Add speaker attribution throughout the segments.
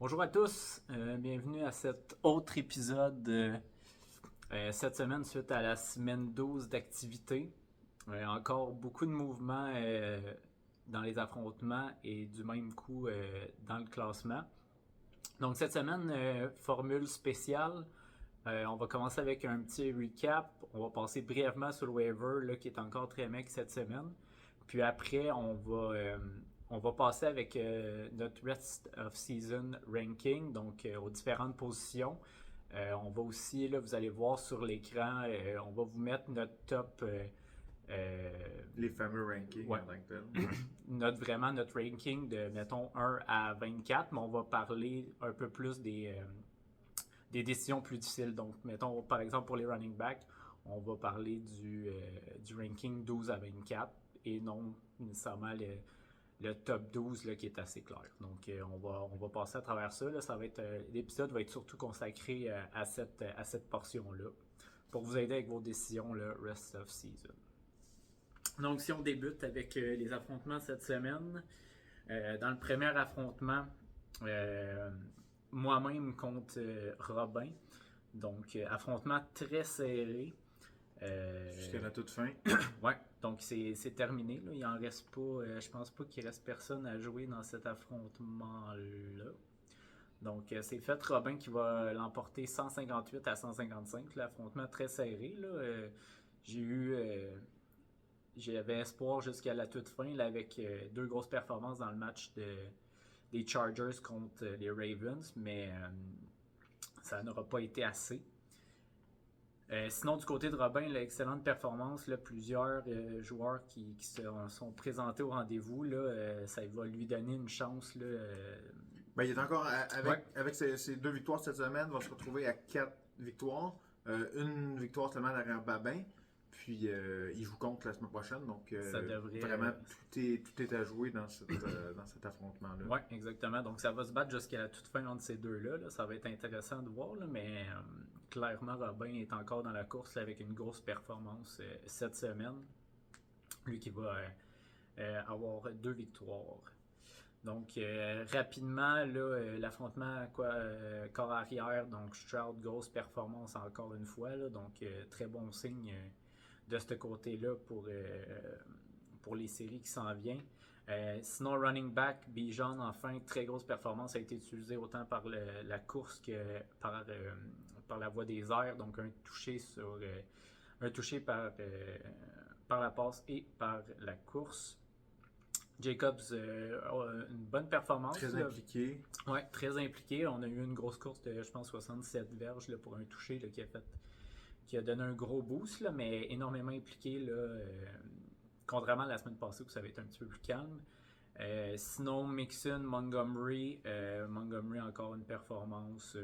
Speaker 1: Bonjour à tous, bienvenue à cet autre épisode cette semaine suite à la semaine 12 d'activité. Encore beaucoup de mouvements dans les affrontements et du même coup dans le classement. Donc cette semaine, formule spéciale. On va commencer avec un petit recap. On va passer brièvement sur le waiver là, qui est encore très mec cette semaine. Puis après, on va passer avec notre rest of season ranking, donc aux différentes positions. On va aussi, là, vous allez voir sur l'écran, on va vous mettre notre top.
Speaker 2: Les fameux rankings
Speaker 1: Ouais.
Speaker 2: en tant que tel.
Speaker 1: Vraiment notre ranking de, mettons, 1 à 24, mais on va parler un peu plus des décisions plus difficiles. Donc, mettons, par exemple, pour les running backs, on va parler du ranking 12 à 24 et non nécessairement le top 12 là, qui est assez clair. Donc, on va passer à travers ça. Là. L'épisode va être surtout consacré à cette portion-là pour vous aider avec vos décisions le rest of season. Donc, si on débute avec les affrontements cette semaine, dans le premier affrontement, moi-même contre Robin. Donc, affrontement très serré.
Speaker 2: Jusqu'à la toute fin.
Speaker 1: Ouais, donc c'est terminé. Là. Il en reste pas. Je pense pas qu'il reste personne à jouer dans cet affrontement-là. Donc, c'est fait. Robin qui va l'emporter 158 à 155. L'affrontement très serré. Là. J'ai eu. J'avais espoir jusqu'à la toute fin là, avec deux grosses performances dans le match des Chargers contre les Ravens, mais ça n'aura pas été assez. Sinon, du côté de Robin, l'excellente performance, là, plusieurs joueurs qui se sont présentés au rendez-vous, là, ça va lui donner une chance. Là,
Speaker 2: Ben, il est encore
Speaker 1: Ouais.
Speaker 2: avec ses deux victoires cette semaine, il va se retrouver à 4 victoires. Une victoire seulement derrière Babin. Puis il joue contre la semaine prochaine. Donc
Speaker 1: Ça devrait,
Speaker 2: vraiment tout est à jouer dans cet affrontement-là.
Speaker 1: Oui, exactement. Donc, ça va se battre jusqu'à la toute fin entre ces deux-là. Là. Ça va être intéressant de voir, là, mais clairement, Robin est encore dans la course là, avec une grosse performance cette semaine. Lui qui va avoir deux victoires. Donc, rapidement, là, l'affrontement corps arrière, donc Stroud, grosse performance encore une fois. Là, donc, très bon signe de ce côté-là pour les séries qui s'en viennent. Sinon, running back, Bijan, enfin, très grosse performance, a été utilisé autant par la course que par la voie des airs. Donc, un touché par la passe et par la course. Jacobs a une bonne performance.
Speaker 2: Très
Speaker 1: là.
Speaker 2: impliqué.
Speaker 1: Ouais, très impliqué. On a eu une grosse course de, je pense, 67 verges là, pour un touché là, qui a donné un gros boost, là, mais énormément impliqué. Là, contrairement à la semaine passée où ça avait été un petit peu plus calme. Sinon, Mixon, Montgomery. Montgomery, encore une performance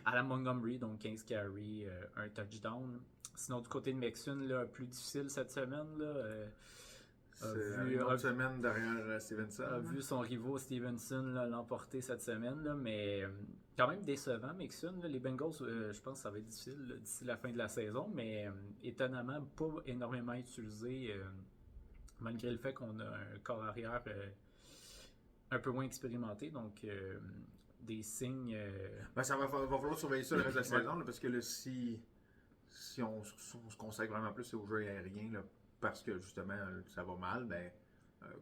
Speaker 1: à la Montgomery, donc 15 carry, un touchdown. Sinon, du côté de Mixon, là, plus difficile cette semaine. Là,
Speaker 2: Une autre semaine derrière Stevenson.
Speaker 1: A vu son rivaux Stevenson là, l'emporter cette semaine, là, mais quand même décevant, Mixon. Là, les Bengals, je pense que ça va être difficile là, d'ici la fin de la saison, mais étonnamment pas énormément utilisé, malgré le fait qu'on a un corps arrière un peu moins expérimenté. Donc, des signes.
Speaker 2: Ben, ça va falloir surveiller ça le reste de la saison, là, parce que là, si on se consacre vraiment plus au jeu aérien, là, parce que justement ça va mal, ben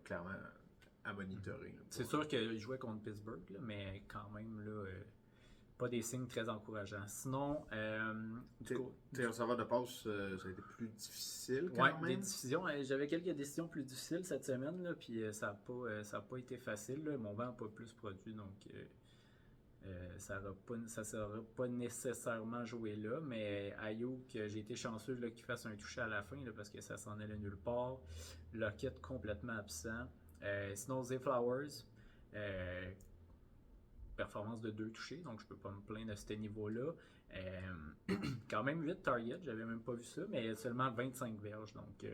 Speaker 2: clairement à monitorer. Là,
Speaker 1: C'est sûr qu'il jouait contre Pittsburgh, là, mais quand même, là, pas des signes très encourageants. Sinon,
Speaker 2: tes receveurs de passe, ça a été plus difficile quand
Speaker 1: ouais,
Speaker 2: même.
Speaker 1: des décisions. J'avais quelques décisions plus difficiles cette semaine, là, puis ça n'a pas été facile. Là. Mon vent n'a pas plus produit, donc ça ne sera pas nécessairement joué là. Mais Ayuk, j'ai été chanceux là, qu'il fasse un toucher à la fin là, parce que ça s'en allait nulle part. Lockett complètement absent. Sinon, Zay Flowers, performance de 2 touchés, donc je peux pas me plaindre à ce niveau-là. Quand même 8 targets, j'avais même pas vu ça, mais seulement 25 verges, donc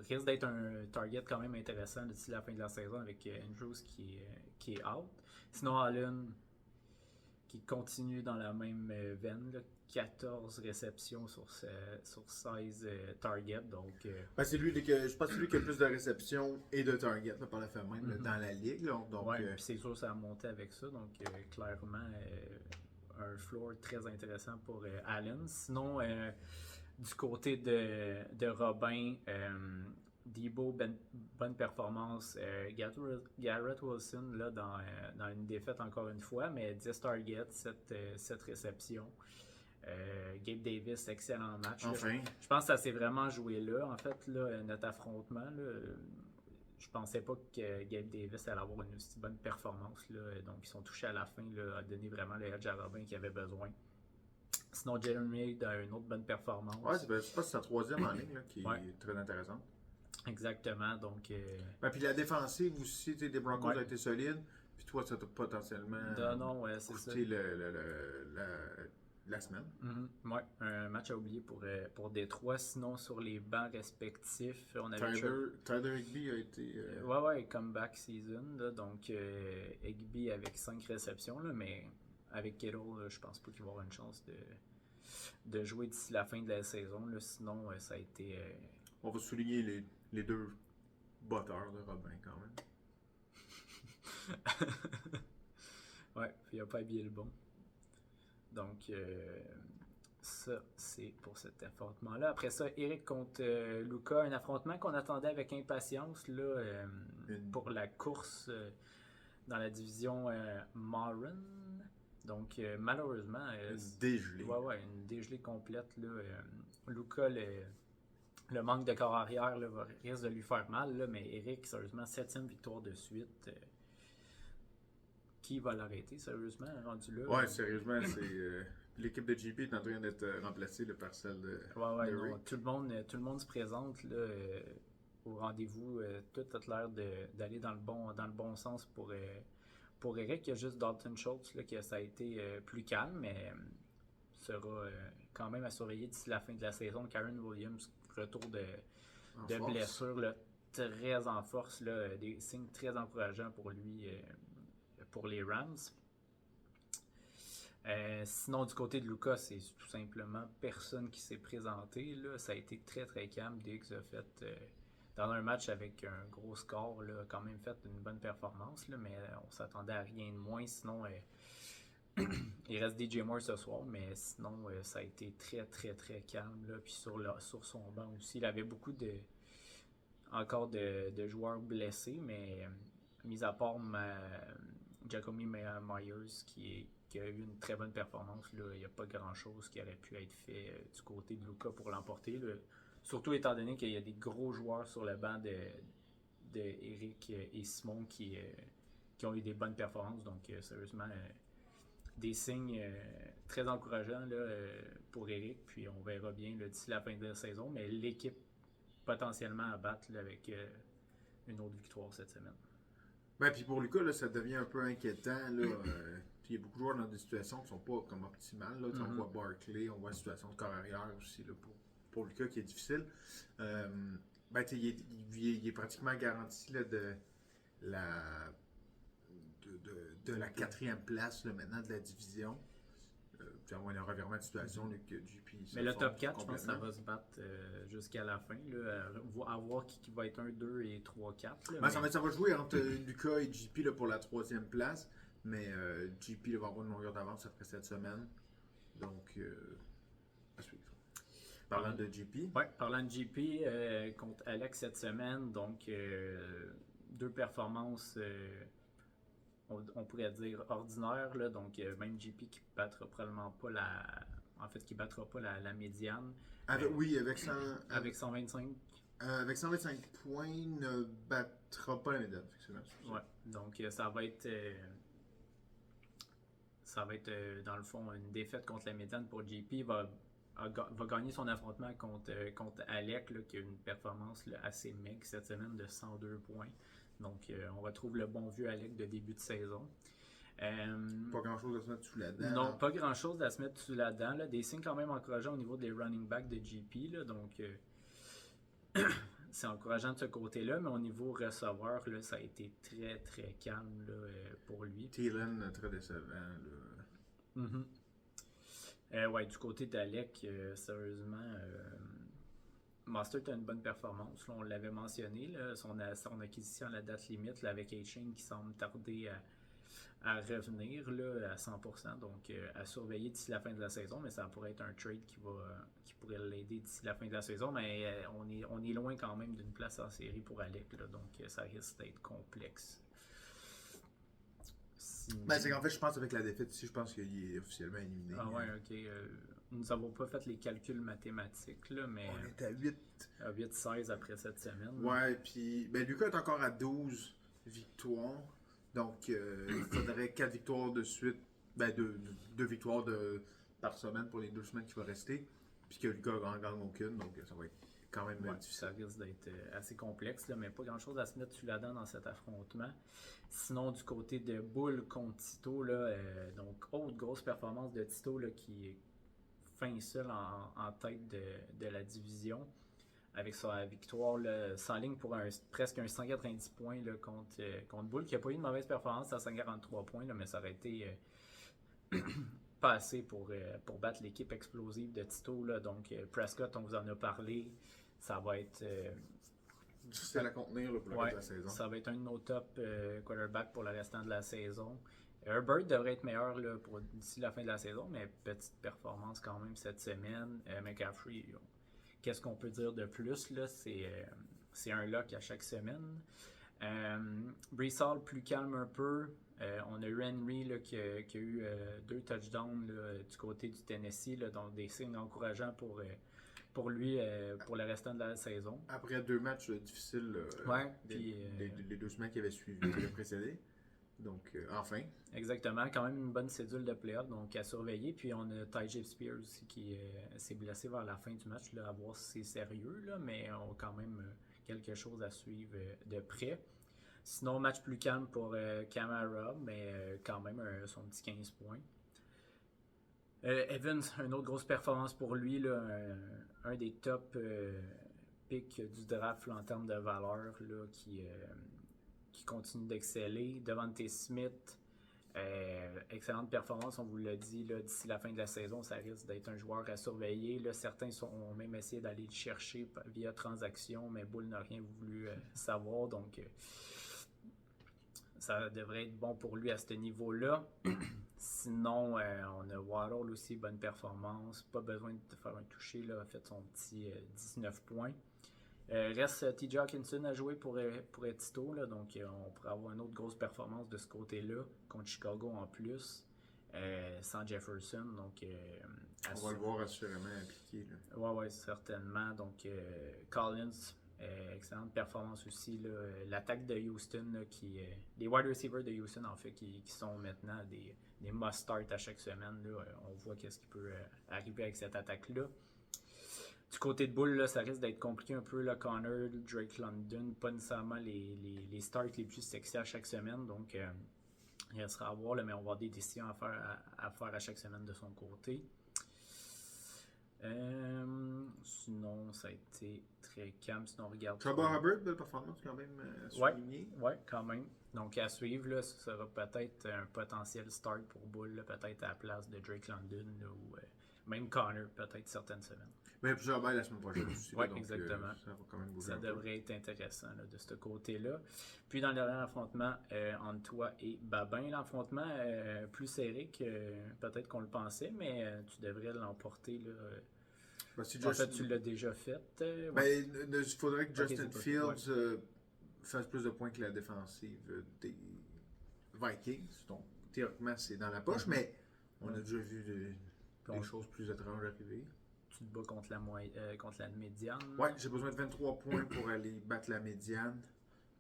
Speaker 1: risque d'être un target quand même intéressant d'ici la fin de la saison avec Andrews qui est out. Sinon, Allen qui continue dans la même veine, là, 14 réceptions sur 16 targets. Donc,
Speaker 2: Ben, je pense que c'est lui qui a le plus de réceptions et de targets là, par la fin même là, dans la ligue. Là. Donc,
Speaker 1: ouais, puis c'est sûr que ça a monté avec ça. Donc, clairement, un floor très intéressant pour Allen. Sinon, du côté de Robin, Debo, bonne performance. Garrett Wilson là, dans une défaite encore une fois, mais 10 targets, 7 réceptions. Gabe Davis, excellent match.
Speaker 2: enfin.
Speaker 1: Là. Je pense que ça s'est vraiment joué là. En fait, là, notre affrontement, là, je pensais pas que Gabe Davis allait avoir une aussi bonne performance. Là. Donc, ils sont touchés à la fin, là, à donner vraiment le edge à Robin qui avait besoin. Sinon, Jalen Reed a une autre bonne performance.
Speaker 2: Ouais, je pense que c'est sa troisième en ligne là, qui est très intéressante.
Speaker 1: Exactement. Donc,
Speaker 2: ben, puis la défensive aussi, des Broncos a été solide. Puis toi, ça t'a potentiellement
Speaker 1: c'est
Speaker 2: coûté la semaine.
Speaker 1: Ouais, un match à oublier pour Détroit. Sinon, sur les bancs respectifs, on avait
Speaker 2: Tyler Higbee a été.
Speaker 1: Ouais, comeback season. Là, donc, Higbee avec 5 réceptions, là, mais avec Kittle, je pense pas qu'il va avoir une chance de jouer d'ici la fin de la saison. Là, sinon, ça a été.
Speaker 2: On va souligner les deux batteurs de Robin quand même.
Speaker 1: Ouais, il n'a pas habillé le bon. Donc, ça, c'est pour cet affrontement-là. Après ça, Eric contre Luka, un affrontement qu'on attendait avec impatience là, pour la course dans la division Marin. Donc, malheureusement...
Speaker 2: une dégelée.
Speaker 1: Ouais, une dégelée complète. Là, Luka, le manque de corps arrière là, risque de lui faire mal, là, mais Eric, sérieusement, 7e victoire de suite. Qui va l'arrêter, sérieusement, rendu là?
Speaker 2: Ouais, sérieusement, c'est... l'équipe de JP est en train d'être remplacée là, par celle de
Speaker 1: non, tout le monde se présente là, au rendez-vous. Tout a l'air d'aller dans le bon sens pour Eric. Il y a juste Dalton Schultz là, que ça a été plus calme, mais sera quand même à surveiller d'ici la fin de la saison. Karen Williams, retour de blessure là, très en force. Là, des signes très encourageants pour lui, pour les Rams. Sinon, du côté de Lucas, c'est tout simplement personne qui s'est présenté. Là. Ça a été très très calme. Diggs a fait, dans un match avec un gros score, là, quand même fait une bonne performance, là, mais on s'attendait à rien de moins. Sinon, il reste DJ Moore ce soir, mais sinon, ça a été très très très calme. Là. Puis sur son banc aussi, il avait beaucoup encore de joueurs blessés, mais mis à part Jacoby Myers qui a eu une très bonne performance. Là. Il n'y a pas grand-chose qui aurait pu être fait du côté de Luka pour l'emporter. Là. Surtout étant donné qu'il y a des gros joueurs sur le banc de Eric et Simon qui ont eu des bonnes performances. Donc, sérieusement, des signes très encourageants là, pour Eric. Puis, on verra bien là, d'ici la fin de la saison. Mais l'équipe potentiellement à battre là, avec une autre victoire cette semaine.
Speaker 2: Ben, puis pour Lucas, là, ça devient un peu inquiétant. Là, puis il y a beaucoup de joueurs dans des situations qui ne sont pas comme optimales. Là. On voit Barkley, on voit une situation de corps arrière aussi là, pour Lucas qui est difficile. Ben, il est pratiquement garanti là, de la 4e place là, maintenant de la division. Puis on a un revirement de situation là, que JP.
Speaker 1: Mais le top 4, je pense que ça va se battre jusqu'à la fin. Là, à voir qui va être 1, 2 et 3, 4. Là,
Speaker 2: ben, ça va jouer entre Lucas et JP là, pour la 3e place. Mais JP là, va avoir une longueur d'avance après cette semaine. Donc, à suivre. Parlant de JP.
Speaker 1: Oui, parlant de JP contre Alex cette semaine. Donc, 2 performances, on pourrait dire, ordinaires. Là, donc, même JP qui ne battra probablement pas la médiane.
Speaker 2: Avec
Speaker 1: 125.
Speaker 2: Avec 125 points, ne battra pas la médiane.
Speaker 1: Ouais, donc ça va être dans le fond une défaite contre la médiane pour JP. Va gagner son affrontement contre Alec là, qui a une performance là, assez maigre cette semaine de 102 points. Donc on retrouve le bon vieux Alec de début de saison.
Speaker 2: Pas grand chose à se mettre sous la dent.
Speaker 1: Non, pas grand chose à se mettre sous la dent. Là. Des signes quand même encourageants au niveau des running backs de JP. Là, donc c'est encourageant de ce côté-là, mais au niveau receveur, là, ça a été très très calme là, pour lui.
Speaker 2: Thielen, très décevant.
Speaker 1: Ouais, du côté d'Alec, sérieusement, Mostert a une bonne performance. Là, on l'avait mentionné, là, son acquisition à la date limite là, avec A-Chain qui semble tarder à revenir là, à 100%. Donc, à surveiller d'ici la fin de la saison, mais ça pourrait être un trade qui pourrait l'aider d'ici la fin de la saison. Mais on est loin quand même d'une place en série pour Alec, là, donc ça risque d'être complexe.
Speaker 2: Ben, c'est qu'en fait, je pense avec la défaite ici, je pense qu'il est officiellement éliminé.
Speaker 1: Ah ouais, ok. Nous n'avons pas fait les calculs mathématiques, là, mais
Speaker 2: On est à 8.
Speaker 1: à 8-16 après cette semaine.
Speaker 2: Ouais, puis ben, Lucas est encore à 12 victoires. Donc, il faudrait 4 victoires de suite. Ben, 2 victoires par semaine pour les 2 semaines qui vont rester. Puis que Lucas en gagne aucune. Donc, ça va être quand même difficile.
Speaker 1: Ça risque d'être assez complexe, là, mais pas grand-chose à se mettre sous la dent dans cet affrontement. Sinon, du côté de Bull contre Tito, là, donc autre grosse performance de Tito là, qui est fin seul en tête de la division avec sa victoire là, s'enligne pour presque un 190 points là, contre Bull, qui n'a pas eu une mauvaise performance à 143 points, là, mais ça aurait été pas assez pour battre l'équipe explosive de Tito. Là. Donc, Prescott, on vous en a parlé, ça va être...
Speaker 2: difficile à contenir là, pour le reste de la saison.
Speaker 1: Ça va être un de nos top quarterbacks pour le restant de la saison. Herbert devrait être meilleur là, d'ici la fin de la saison, mais petite performance quand même cette semaine. McCaffrey, qu'est-ce qu'on peut dire de plus? Là? C'est un lock à chaque semaine. Brees Hall plus calme un peu. On a eu Henry là, qui a eu 2 touchdowns là, du côté du Tennessee, là, donc des signes encourageants pour lui pour le restant de la saison.
Speaker 2: Après 2 matchs difficiles, les 2 semaines qui avaient suivi, qui avaient précédé. Donc, enfin.
Speaker 1: Exactement, quand même une bonne cédule de playoff, donc à surveiller. Puis on a Tyjae Spears aussi qui s'est blessé vers la fin du match, là, à voir si c'est sérieux, là, mais on a quand même quelque chose à suivre de près. Sinon, match plus calme pour Kamara, mais quand même son petit 15 points. Evans, une autre grosse performance pour lui, là, un des top picks du draft là, en termes de valeur là, qui continue d'exceller. Devante Smith, excellente performance, on vous l'a dit, là, d'ici la fin de la saison, ça risque d'être un joueur à surveiller. Là, certains ont même essayé d'aller le chercher via transaction, mais Bull n'a rien voulu savoir, donc ça devrait être bon pour lui à ce niveau-là. Sinon, on a Waddle aussi, bonne performance. Pas besoin de faire un toucher, là, a fait son petit 19 points. Reste TJ Hawkinson à jouer pour Tito, là, donc on pourrait avoir une autre grosse performance de ce côté-là, contre Chicago en plus, sans Jefferson. Donc,
Speaker 2: on va le voir assurément impliqué.
Speaker 1: Oui, certainement. Donc, Collins, excellente performance aussi. Là. L'attaque de Houston, là, les wide receivers de Houston, en fait, qui sont maintenant des must-start à chaque semaine. Là. On voit qu'est-ce qui peut arriver avec cette attaque-là. Du côté de Bull, là, ça risque d'être compliqué un peu. Là, Connor, Drake London, pas nécessairement les starts les plus sexy à chaque semaine. Donc, il restera à voir, là, mais on va avoir des décisions à faire à chaque semaine de son côté. Sinon, ça a été très calme. Sinon, on regarde.
Speaker 2: Chuba Hubbard, belle performance quand même soulignée.
Speaker 1: Oui, quand même. Donc, à suivre, là, ce sera peut-être un potentiel start pour Bull, là, peut-être à la place de Drake London là, ou même Connor, peut-être certaines semaines.
Speaker 2: Mais plusieurs bails la semaine prochaine aussi.
Speaker 1: Oui, exactement.
Speaker 2: Ça va quand même bouger.
Speaker 1: Ça devrait être intéressant là, de ce côté-là. Puis dans le dernier affrontement, entre toi et Babin, l'affrontement plus serré que peut-être qu'on le pensait, mais tu devrais l'emporter. Là. En fait, tu l'as déjà fait.
Speaker 2: Il faudrait que Justin Fields fasse plus de points que la défensive des Vikings. Donc, théoriquement, c'est dans la poche, mais on a déjà vu des choses plus étranges arriver.
Speaker 1: Tu te bats contre la médiane.
Speaker 2: Oui, j'ai besoin de 23 points pour aller battre la médiane.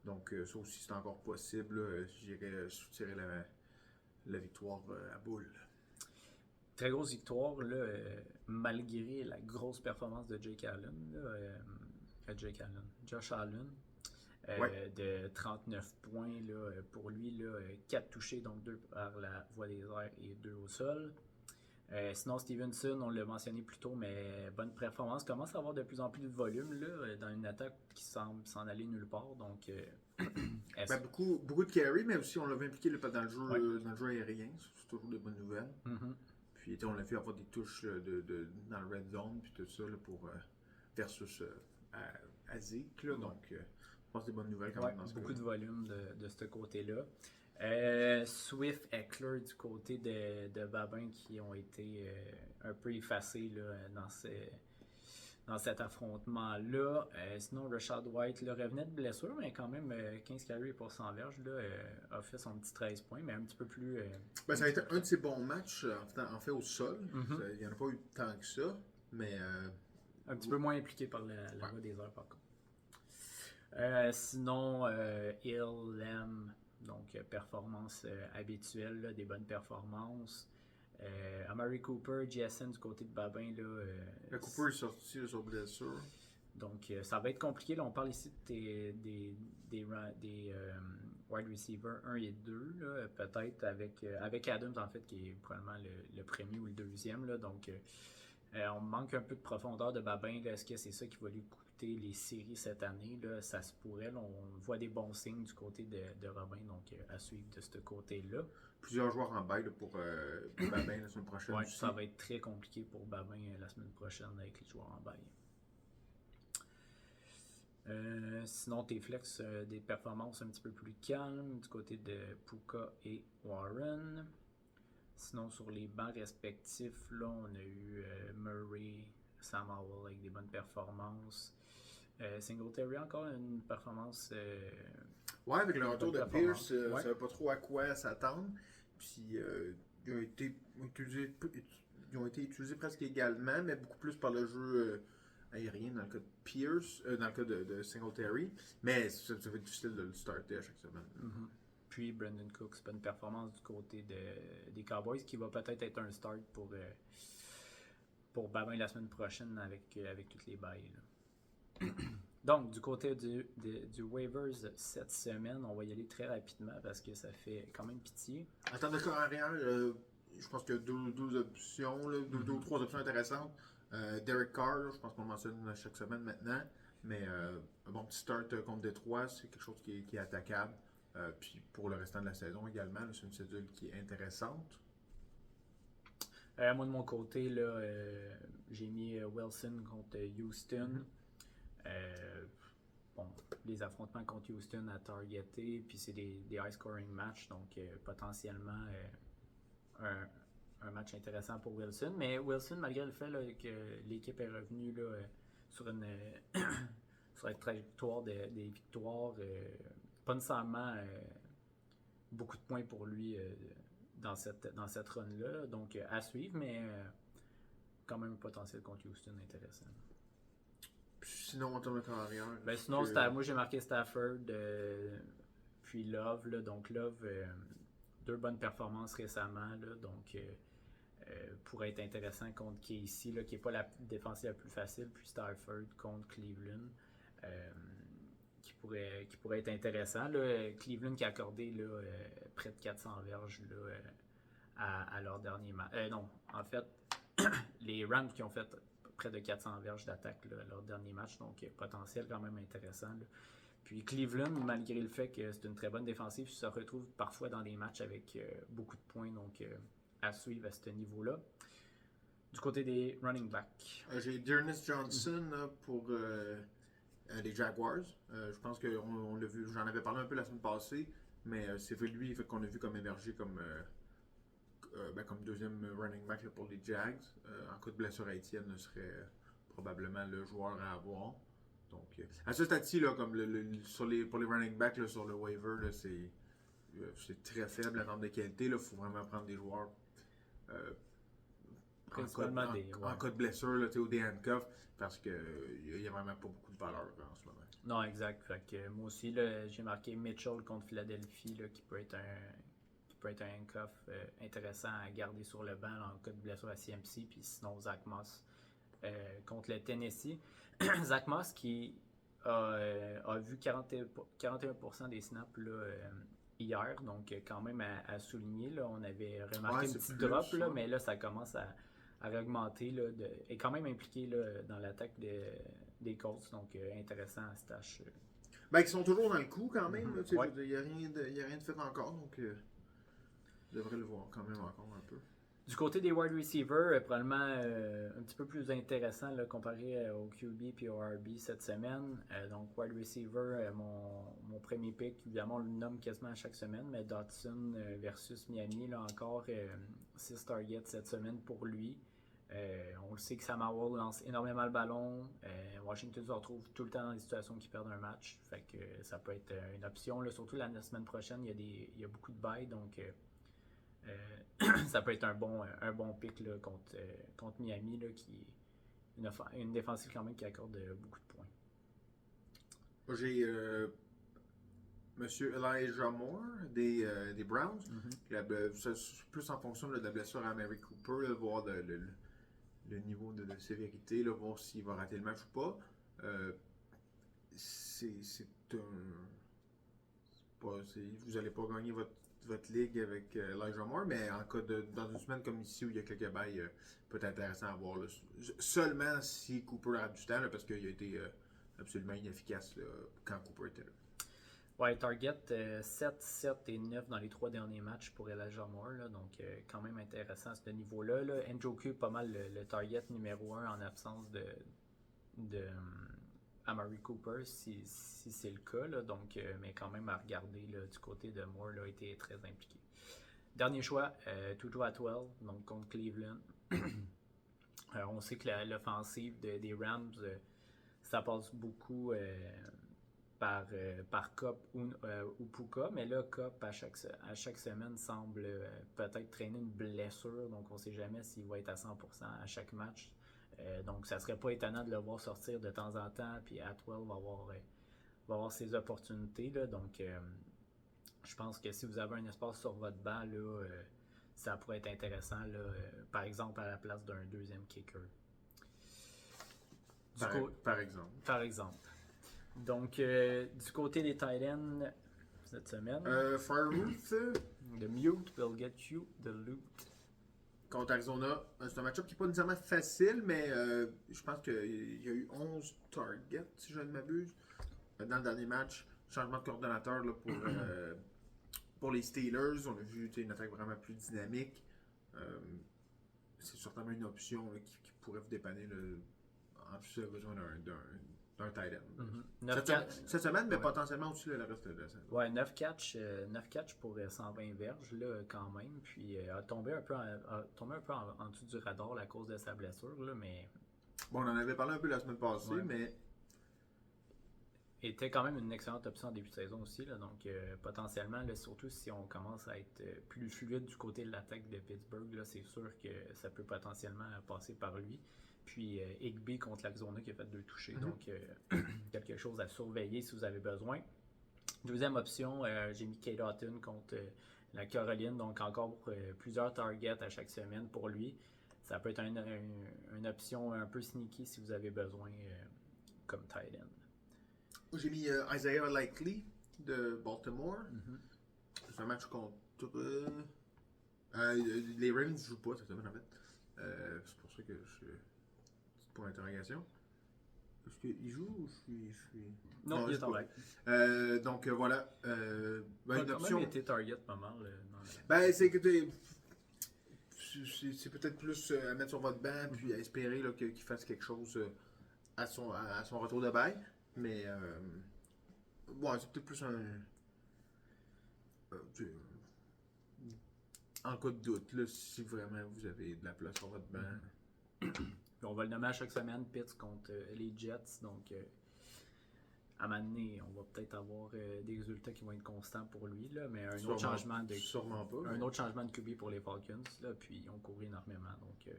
Speaker 2: Donc, ça aussi, c'est encore possible. J'irais soutirer la victoire à Bull.
Speaker 1: Très grosse victoire, là, malgré la grosse performance de Josh Allen. De 39 points là, pour lui, là, 4 touchés, donc 2 par la voie des airs et 2 au sol. Sinon, Stevenson, on l'a mentionné plus tôt, mais bonne performance. Commence à avoir de plus en plus de volume là, dans une attaque qui semble s'en aller nulle part. Donc,
Speaker 2: beaucoup de carry, mais aussi on l'avait impliqué dans le jeu aérien. C'est toujours de bonnes nouvelles.
Speaker 1: Mm-hmm.
Speaker 2: Puis on l'a fait avoir des touches là, dans le red zone, puis tout ça là, pour versus à Zeke. Là, donc, je pense que c'est des bonnes nouvelles quand même dans ce
Speaker 1: beaucoup
Speaker 2: cas-là.
Speaker 1: de volume de ce côté-là. Swift Eckler du côté de Babin qui ont été un peu effacés là, dans cet affrontement-là. Sinon, Rashad White là, revenait de blessure, mais quand même 15 carries pour 100 verges, là, a fait son petit 13 points, mais un petit peu plus.
Speaker 2: Ça a été un de ses bons matchs en fait au sol.
Speaker 1: Mm-hmm.
Speaker 2: Il n'y en a pas eu tant que ça, mais.
Speaker 1: Un petit peu moins impliqué par la voie des heures, par contre. Sinon, Hill, Lem, donc performance habituelle, là, des bonnes performances. Amari Cooper, JSN du côté de Babin. Là,
Speaker 2: Cooper est sorti sur blessure.
Speaker 1: Donc, ça va être compliqué. Là, on parle ici des wide receivers 1 et 2, là, peut-être avec Adams, en fait, qui est probablement le premier ou le deuxième. Là, donc, on manque un peu de profondeur de Babin. Est-ce que c'est ça qui va lui coûter les séries cette année? Là? Ça se pourrait. Là, on voit des bons signes du côté de Robin, donc à suivre de ce côté-là.
Speaker 2: Plusieurs joueurs en bail pour Babin la semaine prochaine.
Speaker 1: Ouais,
Speaker 2: aussi.
Speaker 1: ça va être très compliqué pour Babin la semaine prochaine avec les joueurs en bail. Sinon, tes flex, des performances un petit peu plus calmes du côté de Puka et Warren. Sinon, sur les bancs respectifs, là, on a eu Murray, Sam Howell avec des bonnes performances. Singletary, encore une performance.
Speaker 2: Ouais, avec le retour de Pierce,
Speaker 1: ouais.
Speaker 2: ne savait pas trop à quoi s'attendre. Puis, ils ont été utilisés presque également, mais beaucoup plus par le jeu aérien dans le cas de Pierce, dans le cas de Singletary. Mais ça va être difficile de le starter à chaque semaine.
Speaker 1: Mm-hmm. Puis Brandon Cooks, c'est pas une performance du côté des Cowboys qui va peut-être être un start pour Babin la semaine prochaine avec toutes les bails. Donc, du côté du waivers cette semaine, on va y aller très rapidement parce que ça fait quand même pitié.
Speaker 2: En termes de corps arrière, je pense qu'il y a deux options, deux ou trois options intéressantes. Derek Carr, là, je pense qu'on le mentionne chaque semaine maintenant, mais un bon petit start contre Détroit, c'est quelque chose qui est attaquable. Puis pour le restant de la saison également, là, c'est une cédule qui est intéressante.
Speaker 1: Moi de mon côté, là, j'ai mis Wilson contre Houston. Bon, les affrontements contre Houston à targeter, puis c'est des high scoring matchs, donc potentiellement un match intéressant pour Wilson. Mais Wilson, malgré le fait là, que l'équipe est revenue là, sur une trajectoire des victoires, pas nécessairement beaucoup de points pour lui dans cette run-là. Donc à suivre, mais quand même un potentiel contre Houston intéressant.
Speaker 2: Sinon, en termes de corps arrière.
Speaker 1: Ben, sinon, moi j'ai marqué Stafford, puis Love. Là, donc Love, deux bonnes performances récemment. Là, donc pourrait être intéressant contre Casey, là, qui n'est pas la défensive la plus facile. Puis Stafford contre Cleveland. Qui pourrait être intéressant. Là. Cleveland qui a accordé là, près de 400 verges là, à leur dernier match. Non, en fait, les Rams qui ont fait près de 400 verges d'attaque là, à leur dernier match, donc potentiel quand même intéressant. Là. Puis Cleveland, malgré le fait que c'est une très bonne défensive, se retrouve parfois dans des matchs avec beaucoup de points, donc à suivre à ce niveau-là. Du côté des running backs.
Speaker 2: J'ai Dearness Johnson pour les Jaguars. Je pense qu'on l'a vu, j'en avais parlé un peu la semaine passée, mais c'est lui qu'on a vu comme émerger comme deuxième running back là, pour les Jags. En cas de blessure à Etienne, serait probablement le joueur à avoir. Donc, à ce stade-ci, là, comme pour les running backs là, sur le waiver, là, c'est très faible la norme de qualité. Il faut vraiment prendre des joueurs en cas de blessure là, ou des handcuffs parce qu'il n'y a vraiment pas beaucoup de valeur là, en ce moment.
Speaker 1: Non, exact. Fait que, moi aussi, là, j'ai marqué Mitchell contre Philadelphie là, qui peut être un handcuff intéressant à garder sur le banc là, en cas de blessure à CMC. Puis sinon, Zach Moss contre le Tennessee. Zach Moss qui a vu 41% des snaps là, hier, donc quand même à souligner. Là, on avait remarqué un petit drop, là, mais là, ça commence à augmenter. Là, est quand même impliqué là, dans l'attaque des Colts, donc intéressant à stash.
Speaker 2: Ben, ils sont toujours dans le coup quand même.
Speaker 1: Mm-hmm.
Speaker 2: Il n'y a rien de fait encore, donc je devrais le voir quand même encore un peu.
Speaker 1: Du côté des wide receivers, probablement un petit peu plus intéressant là, comparé au QB et au RB cette semaine. Donc, wide receiver, mon premier pick, évidemment, on le nomme quasiment à chaque semaine, mais Dotson versus Miami, là encore, 6 targets cette semaine pour lui. On le sait que Sam Howell lance énormément le ballon. Washington se retrouve tout le temps dans des situations qui perdent un match. Fait que ça peut être une option. Là, surtout la semaine prochaine, il y a beaucoup de bye, donc ça peut être un bon pick là, contre Miami, là, qui est une défensive quand même qui accorde beaucoup de points.
Speaker 2: Moi, j'ai Monsieur Elijah Moore des Browns. C'est plus en fonction de la blessure à Mary Cooper, là, voir le niveau de sévérité, là, voir s'il va rater le match ou pas. Vous n'allez pas gagner votre ligue avec Elijah Moore, mais dans une semaine comme ici où il y a quelques bails, peut être intéressant à voir. Là. Seulement si Cooper a du temps, là, parce qu'il a été absolument inefficace là, quand Cooper était là.
Speaker 1: Ouais, target 7, 7 et 9 dans les 3 derniers matchs pour Elijah Moore, là, donc quand même intéressant à ce niveau-là. Là. Njoku pas mal le target numéro 1 en absence de Amari Cooper, si c'est le cas, là, donc, mais quand même à regarder là, du côté de Moore, là, a été très impliqué. Dernier choix, Tutu Atwell, donc contre Cleveland. On sait que l'offensive des Rams, ça passe beaucoup par Cobb ou Puka, mais là, Cobb à chaque semaine semble peut-être traîner une blessure, donc on ne sait jamais s'il va être à 100% à chaque match. Donc ça serait pas étonnant de le voir sortir de temps en temps, puis Atwell va avoir ses opportunités. Là, donc je pense que si vous avez un espace sur votre banc, là, ça pourrait être intéressant, là, par exemple à la place d'un deuxième kicker.
Speaker 2: Par exemple.
Speaker 1: Par exemple. Donc, du côté des tight ends cette semaine.
Speaker 2: Freiermuth.
Speaker 1: The mute will get you the loot.
Speaker 2: Contre Arizona, c'est un match-up qui n'est pas nécessairement facile, mais je pense qu'il y a eu 11 targets, si je ne m'abuse, dans le dernier match. Changement de coordonnateur là, pour les Steelers. On a vu une attaque vraiment plus dynamique. C'est certainement une option là, qui pourrait vous dépanner là, en plus, vous avez besoin d'un tight end. Cette semaine, mais potentiellement aussi le reste de la semaine.
Speaker 1: Ouais, 9 catch pour 120 verges là, quand même. Puis a tombé un peu en dessous du radar à cause de sa blessure. Là, mais...
Speaker 2: Bon, on en avait parlé un peu la semaine passée,
Speaker 1: ouais.
Speaker 2: Mais...
Speaker 1: était quand même une excellente option en début de saison aussi. Là, donc potentiellement, là, surtout si on commence à être plus fluide du côté de l'attaque de Pittsburgh, là, c'est sûr que ça peut potentiellement passer par lui. Puis Higbee contre l'Arizona qui a fait 2 touchés. Donc, quelque chose à surveiller si vous avez besoin. Deuxième option, j'ai mis Cade Otton contre la Caroline. Donc, encore plusieurs targets à chaque semaine pour lui. Ça peut être une option un peu sneaky si vous avez besoin comme tight end.
Speaker 2: J'ai mis Isaiah Likely de Baltimore. C'est un match contre... les Ravens ne jouent pas cette semaine, en fait. C'est pour ça que je... Pour l'interrogation. Est-ce qu'il joue ou je suis...
Speaker 1: Non, il est en vrai.
Speaker 2: Donc voilà.
Speaker 1: Une option... même été target pas mal.
Speaker 2: C'est que c'est peut-être plus à mettre sur votre banc puis à espérer là, qu'il fasse quelque chose à son retour de bail. Mais c'est peut-être plus en cas de doute, là, si vraiment vous avez de la place sur votre banc.
Speaker 1: On va le nommer à chaque semaine, Pitts contre les Jets. Donc, à un moment donné, on va peut-être avoir des résultats qui vont être constants pour lui. Là, mais un autre changement de QB pour les Falcons. Là, puis, ils ont couru énormément. Donc,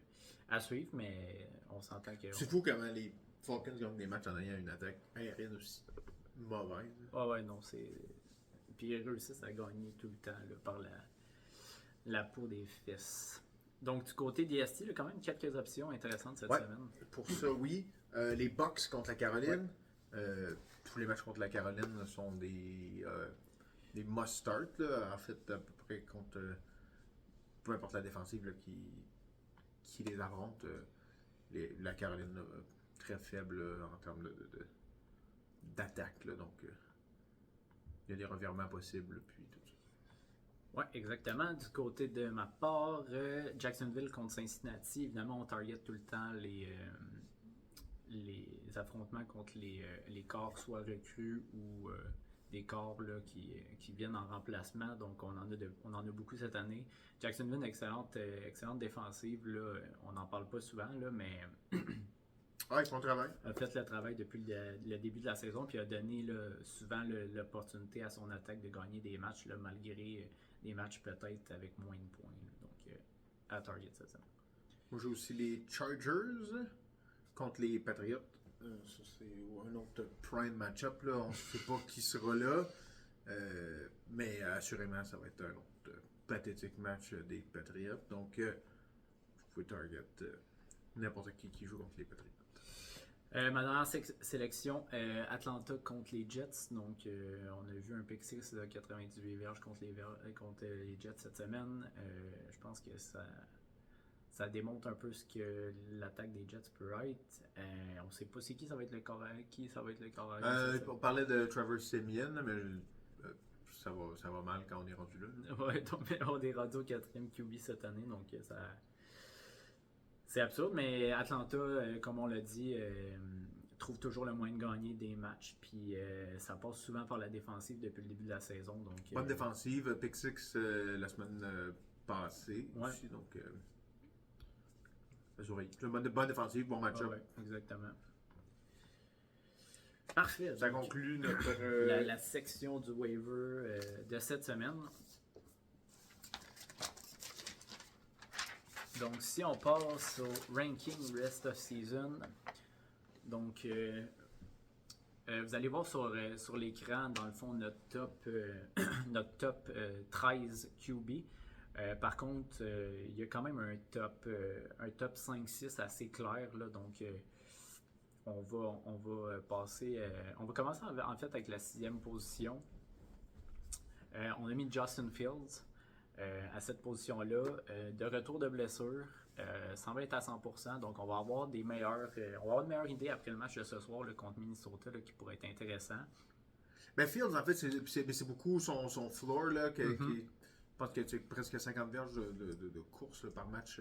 Speaker 1: à suivre, mais on s'entend que...
Speaker 2: C'est fou comment les Falcons gagnent des matchs en ayant une attaque aérienne aussi mauvaise.
Speaker 1: Ouais, non, c'est... Puis, ils réussissent à gagner tout le temps là, par la peau des fesses. Donc, du côté d'IST, il y a quand même quelques options intéressantes cette semaine.
Speaker 2: Pour ça, oui. Les Bucks contre la Caroline. Tous les matchs contre la Caroline sont des must-start. En fait, à peu près contre peu importe la défensive là, qui les affronte. La Caroline très faible en termes d'attaque. Donc, il y a des revirements possibles. Puis tout ça.
Speaker 1: Oui, exactement. Du côté de ma part, Jacksonville contre Cincinnati, évidemment, on target tout le temps les affrontements contre les corps soit recrues ou des corps là, qui viennent en remplacement. Donc, on en a beaucoup cette année. Jacksonville, excellente défensive. Là, on n'en parle pas souvent, là, mais
Speaker 2: Ah, ils font le travail.
Speaker 1: a fait le travail depuis le début de la saison puis a donné là, souvent l'opportunité à son attaque de gagner des matchs là, malgré des matchs peut-être avec moins de points. Là. Donc, à target cette semaine.
Speaker 2: Moi, j'ai aussi les Chargers contre les Patriots. Ça, c'est un autre prime match-up. Là. On ne sait pas qui sera là. Mais assurément, ça va être un autre pathétique match des Patriots. Donc, vous pouvez target n'importe qui joue contre les Patriots.
Speaker 1: Ma dernière sélection, Atlanta contre les Jets. Donc, on a vu un pick 6 de 98 verges contre les Jets cette semaine. Je pense que ça démontre un peu ce que l'attaque des Jets peut être. On ne sait pas c'est qui ça va être le corps.
Speaker 2: On parlait de Trevor Siemian, mais ça va mal quand on est rendu là.
Speaker 1: Ouais, donc on est rendu au 4e QB cette année, donc c'est absurde, mais Atlanta, comme on l'a dit, trouve toujours le moyen de gagner des matchs, puis ça passe souvent par la défensive depuis le début de la saison. Donc,
Speaker 2: bonne défensive, pick 6 la semaine passée
Speaker 1: ouais.
Speaker 2: aussi, donc bonne défensive, bon match-up.
Speaker 1: Ouais, exactement. Parfait.
Speaker 2: Ça
Speaker 1: donc,
Speaker 2: conclut notre
Speaker 1: la section du waiver de cette semaine. Donc, si on passe au ranking rest of season, donc vous allez voir sur l'écran, dans le fond, notre top 13 QB. Par contre, il y a quand même un top 5-6 assez clair. Là, donc, on va passer. On va commencer en fait avec la 6e position. On a mis Justin Fields. À cette position-là, de retour de blessure, semble être à 100%, donc on va avoir une meilleure idée après le match de ce soir là, contre Minnesota là, qui pourrait être intéressant.
Speaker 2: Ben Fields, en fait, c'est beaucoup son floor, là, je pense que c'est presque 50 verges de course là, par match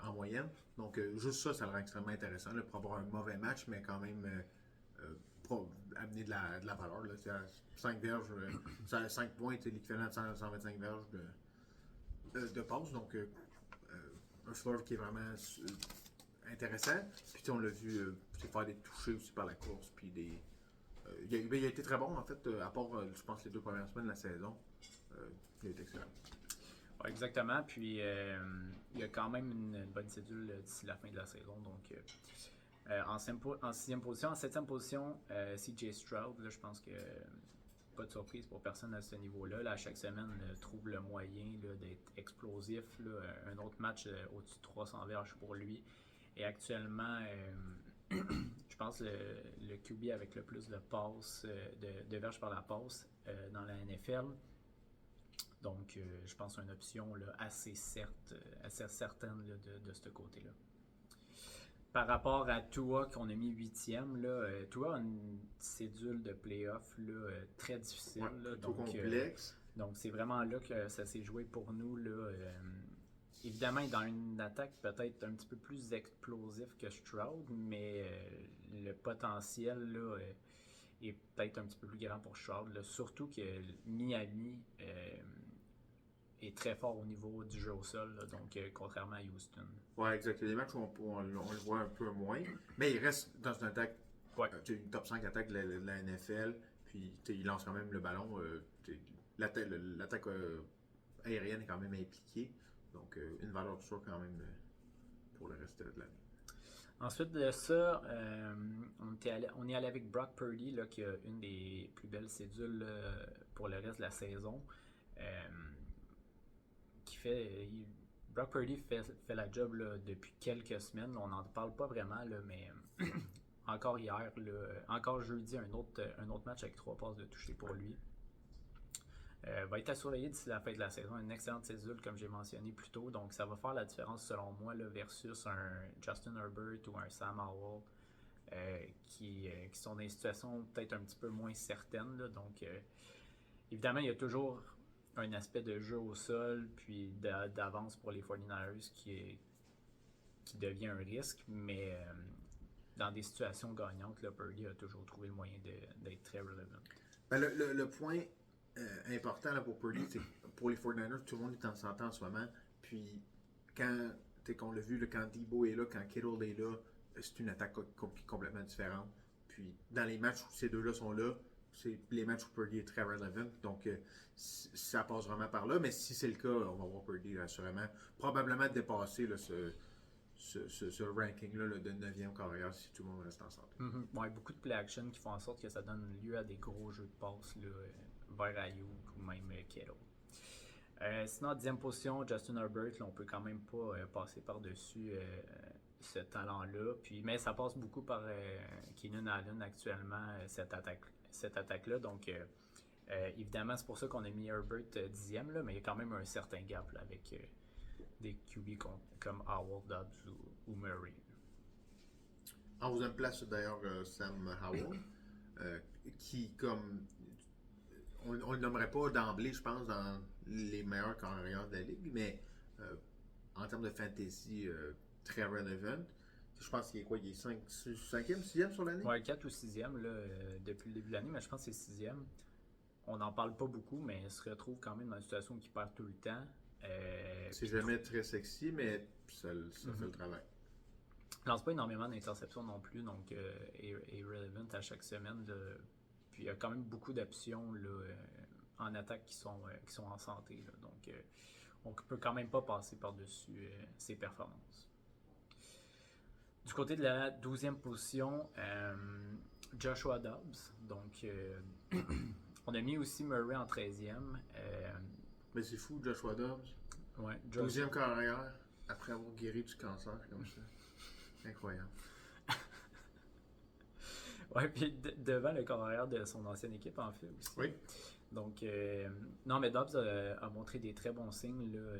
Speaker 2: en moyenne. Donc, juste ça le rend extrêmement intéressant là, pour avoir un mauvais match, mais quand même amener de la valeur. Là. 5 verges, 5 points, c'est l'équivalent de 125 verges de passe. Donc, un floor qui est vraiment intéressant. Puis, on l'a vu faire des touchés aussi par la course. Puis, il a été très bon, en fait, à part, je pense, les 2 premières semaines de la saison. Il a été excellent.
Speaker 1: Ouais, exactement. Puis, il y a quand même une bonne cédule d'ici la fin de la saison. Donc, en 6e position. En 7e position, CJ Stroud. Là, je pense que pas de surprise pour personne à ce niveau-là. Là, à chaque semaine, trouve le moyen là, d'être explosif. Là. Un autre match au-dessus de 300 verges pour lui. Et actuellement, je pense le QB avec le plus de passes, de verges par la passe dans la NFL. Donc, je pense une option là, assez certaine là, de ce côté-là. Par rapport à Tua qu'on a mis 8e, là, Tua a une cédule de playoff là, très difficile.
Speaker 2: Ouais,
Speaker 1: là,
Speaker 2: donc, complexe.
Speaker 1: Donc c'est vraiment là que ça s'est joué pour nous. Là, évidemment, dans une attaque peut-être un petit peu plus explosif que Stroud, mais le potentiel là, est peut-être un petit peu plus grand pour Stroud. Là, surtout que Miami est très fort au niveau du jeu au sol, là, donc contrairement à Houston.
Speaker 2: Ouais, exact. Il y a des matchs où on le voit un peu moins, mais il reste dans une attaque, une top 5 attaque de la NFL, puis il lance quand même le ballon. L'attaque aérienne est quand même impliquée, donc une valeur sûre quand même pour le reste de l'année.
Speaker 1: Ensuite de ça, on est allé avec Brock Purdy, là, qui a une des plus belles cédules pour le reste de la saison. Brock Purdy fait la job là, depuis quelques semaines. On n'en parle pas vraiment, là, mais encore hier, là, encore jeudi, un autre match avec 3 passes de toucher pour lui. Va être à surveiller d'ici la fin de la saison. Une excellente cédule, comme j'ai mentionné plus tôt. Donc, ça va faire la différence, selon moi, là, versus un Justin Herbert ou un Sam Howell qui sont dans des situations peut-être un petit peu moins certaines. Là. Donc, évidemment, il y a toujours un aspect de jeu au sol, puis d'avance pour les 49ers qui devient un risque, mais dans des situations gagnantes, là, Purdy a toujours trouvé le moyen d'être très relevant.
Speaker 2: Ben, le point important là, pour Purdy, c'est que pour les 49ers, tout le monde est en santé en ce moment. Puis qu'on l'a vu, là, quand Debo est là, quand Kittle est là, c'est une attaque complètement différente. Puis dans les matchs où ces deux-là sont là, c'est les matchs où Purdy est très relevant. Donc ça passe vraiment par là. Mais si c'est le cas, on va voir Purdy assurément probablement dépasser là, ce ranking-là là, de 9e carrière si tout le monde reste en santé.
Speaker 1: Mm-hmm. Ouais, beaucoup de play-action qui font en sorte que ça donne lieu à des gros jeux de passe là, vers Ayuk ou même Kittle. Sinon, en 10e position, Justin Herbert, là, on peut quand même pas passer par-dessus ce talent-là. Mais ça passe beaucoup par Keenan Allen actuellement, cette attaque-là. Donc, évidemment, c'est pour ça qu'on a mis Herbert 10e, là, mais il y a quand même un certain gap là, avec des QB comme Howell, Dobbs ou Murray.
Speaker 2: En 11e place, d'ailleurs, Sam Howell, qui, comme on ne le nommerait pas d'emblée, je pense, dans les meilleurs carrières de la ligue, mais en termes de fantasy, très relevant. Je pense qu'il est quoi? Il est 5e, 6e sur l'année?
Speaker 1: Ouais, 4 ou 6e là, depuis le début de l'année, mais je pense que c'est 6e. On n'en parle pas beaucoup, mais il se retrouve quand même dans une situation qui perd tout le temps.
Speaker 2: C'est jamais très sexy, mais ça fait le travail.
Speaker 1: Il lance pas énormément d'interceptions non plus, donc est relevant à chaque semaine. Là. Puis il y a quand même beaucoup d'options là, en attaque qui sont en santé. Là. Donc on peut quand même pas passer par-dessus ses performances. Du côté de la 12e position, Joshua Dobbs. Donc on a mis aussi Murray en 13e.
Speaker 2: Mais c'est fou, Joshua Dobbs.
Speaker 1: Ouais,
Speaker 2: 12e carrière, après avoir guéri du cancer, comme ça. Incroyable.
Speaker 1: Ouais, puis devant le carrière de son ancienne équipe, en fait, aussi.
Speaker 2: Oui.
Speaker 1: Donc, non, mais Dobbs a montré des très bons signes là,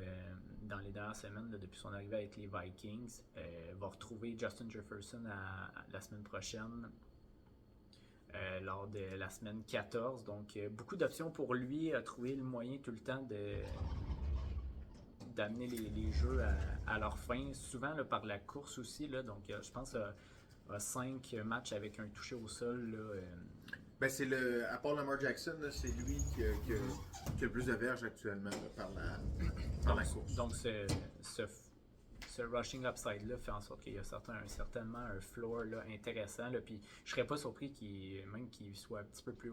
Speaker 1: dans les dernières semaines, là, depuis son arrivée avec les Vikings. Va retrouver Justin Jefferson la semaine prochaine, lors de la semaine 14. Donc, beaucoup d'options pour lui, a trouvé le moyen tout le temps d'amener les jeux à leur fin, souvent là, par la course aussi. Là, donc, je pense à 5 matchs avec un touché au sol. Là,
Speaker 2: Ben c'est à part Lamar Jackson, là, c'est lui qui a le plus de verges actuellement là, par la course.
Speaker 1: Donc, ce rushing upside-là fait en sorte qu'il y a certainement un floor là, intéressant. Là, puis je serais pas surpris qu'il soit un petit peu plus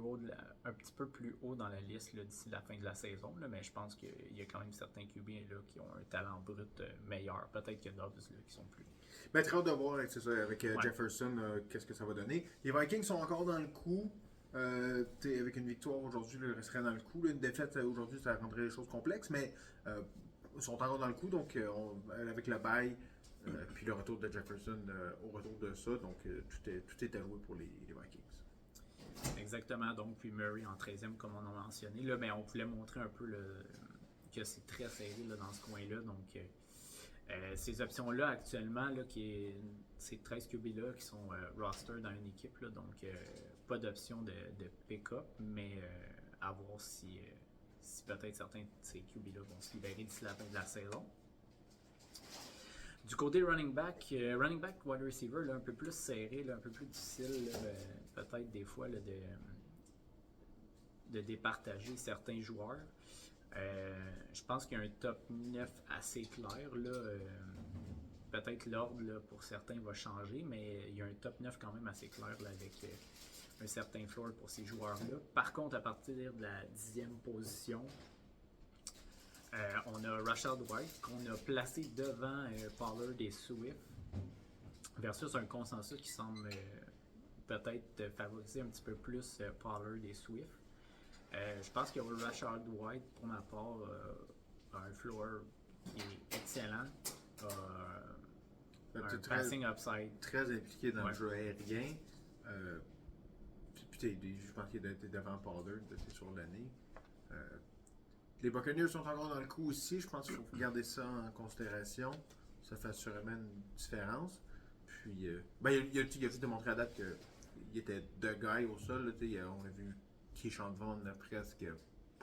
Speaker 1: haut dans la liste là, d'ici la fin de la saison. Là, mais je pense qu'il y a quand même certains QB là, qui ont un talent brut meilleur. Peut-être que Dobbs là, qui sont plus.
Speaker 2: Ben, très hâte de voir c'est ça, avec Jefferson, qu'est-ce que ça va donner. Les Vikings sont encore dans le coup. Avec une victoire aujourd'hui, ils resteraient dans le coup. Là, une défaite aujourd'hui, ça rendrait les choses complexes, mais ils sont encore dans le coup. Donc, avec le bye, puis le retour de Jefferson au retour de ça, donc tout est à jouer pour les Vikings.
Speaker 1: Exactement. Donc, puis Murray en 13e, comme on a mentionné. Là, mais on voulait montrer un peu que c'est très serré là, dans ce coin-là. Donc, ces options-là, actuellement, là, ces 13 QB-là qui sont roster dans une équipe, là, donc pas d'option de pick-up, mais à voir si peut-être certains de ces QB-là vont se libérer d'ici la fin de la saison. Du côté running back, wide receiver, là, un peu plus serré, là, un peu plus difficile, là, peut-être des fois là, de départager certains joueurs. Je pense qu'il y a un top 9 assez clair. Là, peut-être l'ordre là, pour certains va changer, mais il y a un top 9 quand même assez clair là, avec un certain floor pour ces joueurs-là. Par contre, à partir de la 10e position, on a Rashad White qu'on a placé devant Pollard et Swift versus un consensus qui semble peut-être favoriser un petit peu plus Pollard et Swift. Je pense que Rashad White, pour ma part, a un floor qui est excellent. Un passing upside.
Speaker 2: Très impliqué dans le jeu aérien. Puis je pense qu'il est devant Pollard sur l'année. Les Buccaneers sont encore dans le coup aussi. Je pense qu'il faut garder ça en considération. Ça fait assurément une différence. Puis, il a juste démontré à date qu'il était de guy au sol. Là, on a vu Keyshawn Vaughn n'a presque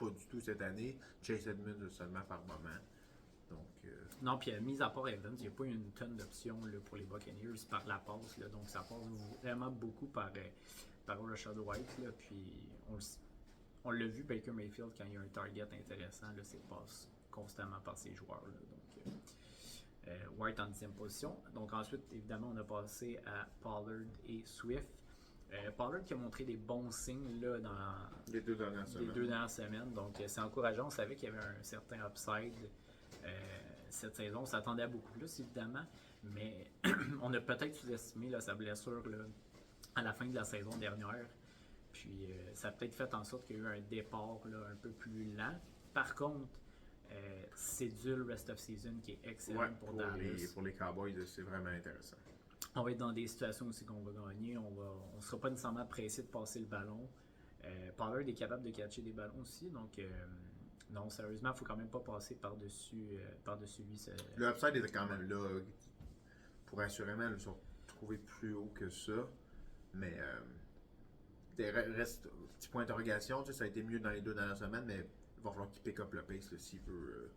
Speaker 2: pas du tout cette année. Chase Edmonds seulement par moment. Donc,
Speaker 1: Non, puis mis à part Evans, il n'y a pas une tonne d'options là, pour les Buccaneers par la passe. Là, donc ça passe vraiment beaucoup par Rashad White. Là, puis on l'a vu, Baker Mayfield, quand il y a un target intéressant, là, c'est passe constamment par ses joueurs. Là, donc, White en 10e position. Donc ensuite, évidemment, on a passé à Pollard et Swift. Pollard qui a montré des bons signes là, dans
Speaker 2: les 2 dernières
Speaker 1: semaines. Donc c'est encourageant. On savait qu'il y avait un certain upside cette saison. On s'attendait à beaucoup plus, évidemment. Mais on a peut-être sous-estimé là, sa blessure là, à la fin de la saison dernière. Puis ça a peut-être fait en sorte qu'il y a eu un départ là, un peu plus lent. Par contre, cédule rest of season qui est excellent pour Dallas.
Speaker 2: Pour les Cowboys, c'est vraiment intéressant.
Speaker 1: On va être dans des situations aussi qu'on va gagner. On ne sera pas nécessairement pressé de passer le ballon. Pollard est capable de catcher des ballons aussi. Donc, non, sérieusement, il ne faut quand même pas passer par-dessus lui.
Speaker 2: Le upside est quand même là. Pour assurément le trouver plus haut que ça. Mais reste petit point d'interrogation. Ça a été mieux dans les 2 dernières semaines, mais il va falloir qu'il pick up le pace là, s'il veut.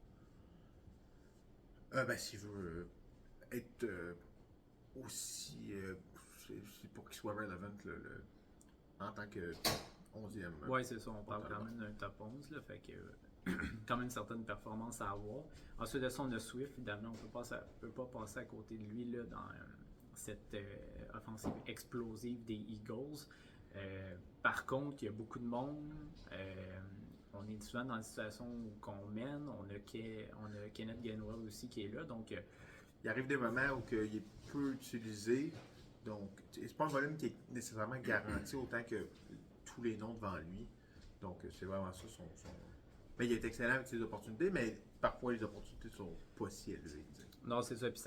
Speaker 2: S'il veut être aussi. Pour qu'il soit relevant en tant que 11e.
Speaker 1: Oui, c'est ça. On parle quand même d'un top 11. Là, fait que quand même une certaine performance à avoir. Ensuite de ça, on a Swift. Évidemment, on ne peut pas passer à côté de lui là, dans cette offensive explosive des Eagles. Par contre, il y a beaucoup de monde. On est souvent dans une situation où on mène. On a Kenneth Gainwell aussi qui est là. Donc,
Speaker 2: il arrive des moments où il est peu utilisé. Donc, c'est pas un volume qui est nécessairement garanti autant que tous les noms devant lui. Donc, c'est vraiment ça son... Mais il est excellent avec ses opportunités, mais parfois les opportunités sont pas si élevées.
Speaker 1: Non, c'est ça. Puis